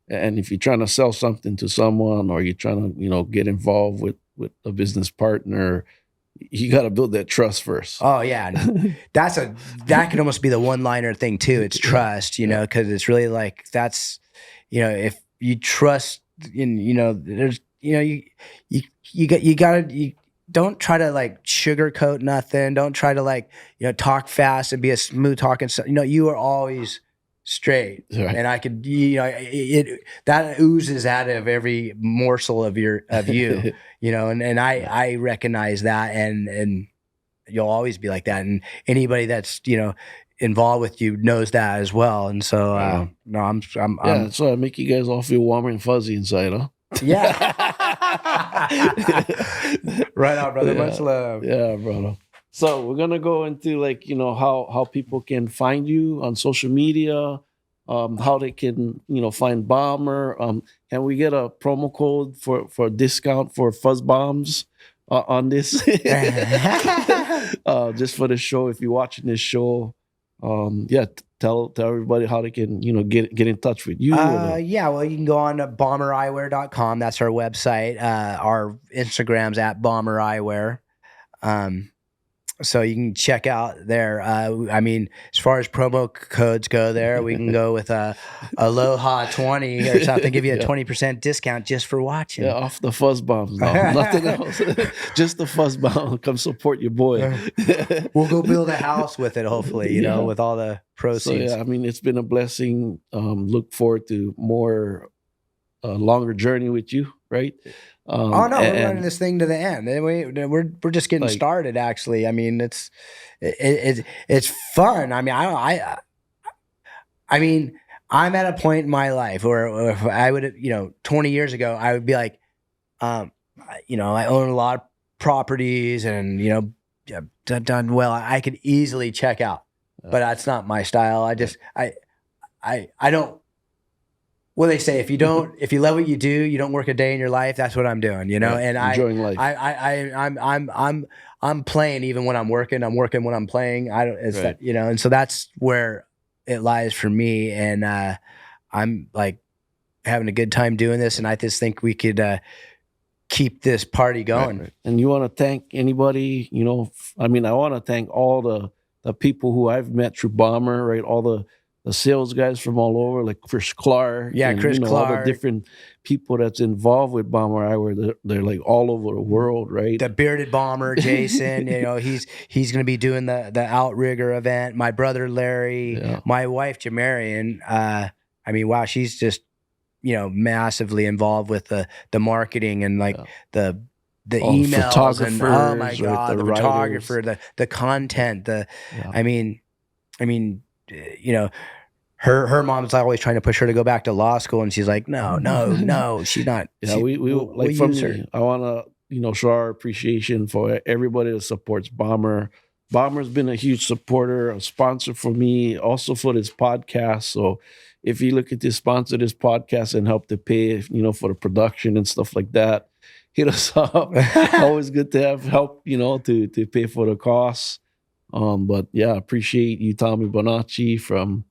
And if you're trying to sell something to someone, or you're trying to, get involved with a business partner, you got to build that trust first. Oh yeah, that could almost be the one-liner thing too. It's trust, because it's really like that's, if you trust in, there's, you gotta. Don't try to like sugarcoat nothing. Don't try to like, talk fast and be a smooth talking. You are always straight. Right. And I could, that oozes out of every morsel of you, and I recognize that, and you'll always be like that. And anybody that's, involved with you knows that as well. And so, no, so I make you guys all feel warm and fuzzy inside, huh? Yeah. Right on, brother. Much love. Yeah, brother. So we're gonna go into like how people can find you on social media, how they can find Bomber. Can we get a promo code for discount for Fuzz Bombs on this? Just for the show, if you're watching this show, tell everybody how they can get in touch with you. Well, you can go on to bombereyewear.com. That's our website. Our Instagram's at Bomber Eyewear. So you can check out there. I mean, as far as promo codes go there, we can go with Aloha 20 or something, give you a 20% discount just for watching. Yeah, off the Fuzz Bombs now. Nothing else. Just the Fuzz Bomb. Come support your boy. We'll go build a house with it, hopefully, with all the proceeds. So, I mean, it's been a blessing. Look forward to more longer journey with you, right? Oh no, we're running And this thing to the end. We're just getting like, started. Actually, I mean, it's fun. I mean, I mean, I'm at a point in my life where if I would, 20 years ago, I would be like, I own a lot of properties, and done well. I could easily check out, but that's not my style. I just, I don't. Well, they say if you love what you do, you don't work a day in your life. That's what I'm doing, right, And enjoying life, I'm playing even when I'm working. I'm working when I'm playing. I don't. It's right? that and so that's where it lies for me. And I'm like having a good time doing this, and I just think we could keep this party going. Right. And you want to thank anybody, I mean, I want to thank all the people who I've met through Bomber, right? All the sales guys from all over, like Chris Clark, Yeah, and Chris all the Clark, different people that's involved with Bomber Eyewear. They're like all over the world, right? the bearded bomber, Jason. He's going to be doing the outrigger event. My brother Larry, Yeah. my wife Jamarian. I mean, wow, she's just massively involved with the marketing and like Yeah. the All the emails, and oh my photographers, right? god, The the writers. photographer, the content, Yeah. I mean, her mom's always trying to push her to go back to law school, and she's like, no, she's not. Yeah, we We'll like, for use her. me, I want to show our appreciation for everybody that supports Bomber. Bomber's been a huge supporter, a sponsor for me, also for this podcast. So if you look at this, sponsor this podcast and help to pay, for the production and stuff like that, hit us up. Always good to have help, to pay for the costs. But yeah, appreciate you, Tommy Bonacci from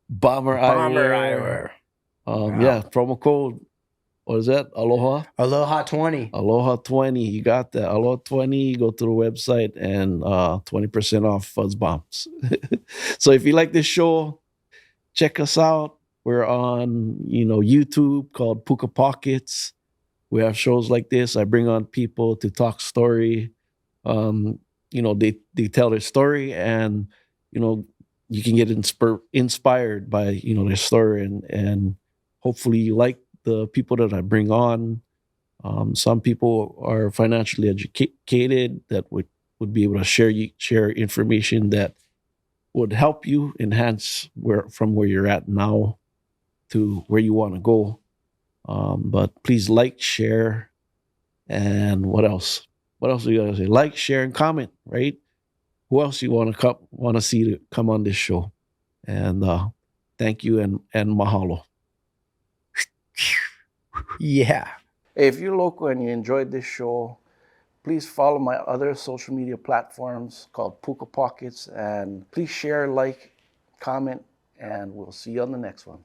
Bomber Bomber Eyewear. Eyewear. Wow. Yeah, promo code, what is that? Aloha? Aloha 20. Aloha 20. You got that. Aloha 20. Go to the website and 20% off fuzz bombs. So if you like this show, check us out. We're on, YouTube, called Puka Pockets. We have shows like this. I bring on people to talk story. They tell their story, and you can get inspired by their story, and hopefully you like the people that I bring on. Some people are financially educated that would be able to share information that would help you enhance from where you're at now to where you want to go. But please like, share, and what else? What else do you gotta say? Like, share, and comment. Right? Who else you want to see to come on this show? And thank you, and mahalo. Yeah. If you're local and you enjoyed this show, please follow my other social media platforms called Puka Pockets, and please share, like, comment, and we'll see you on the next one.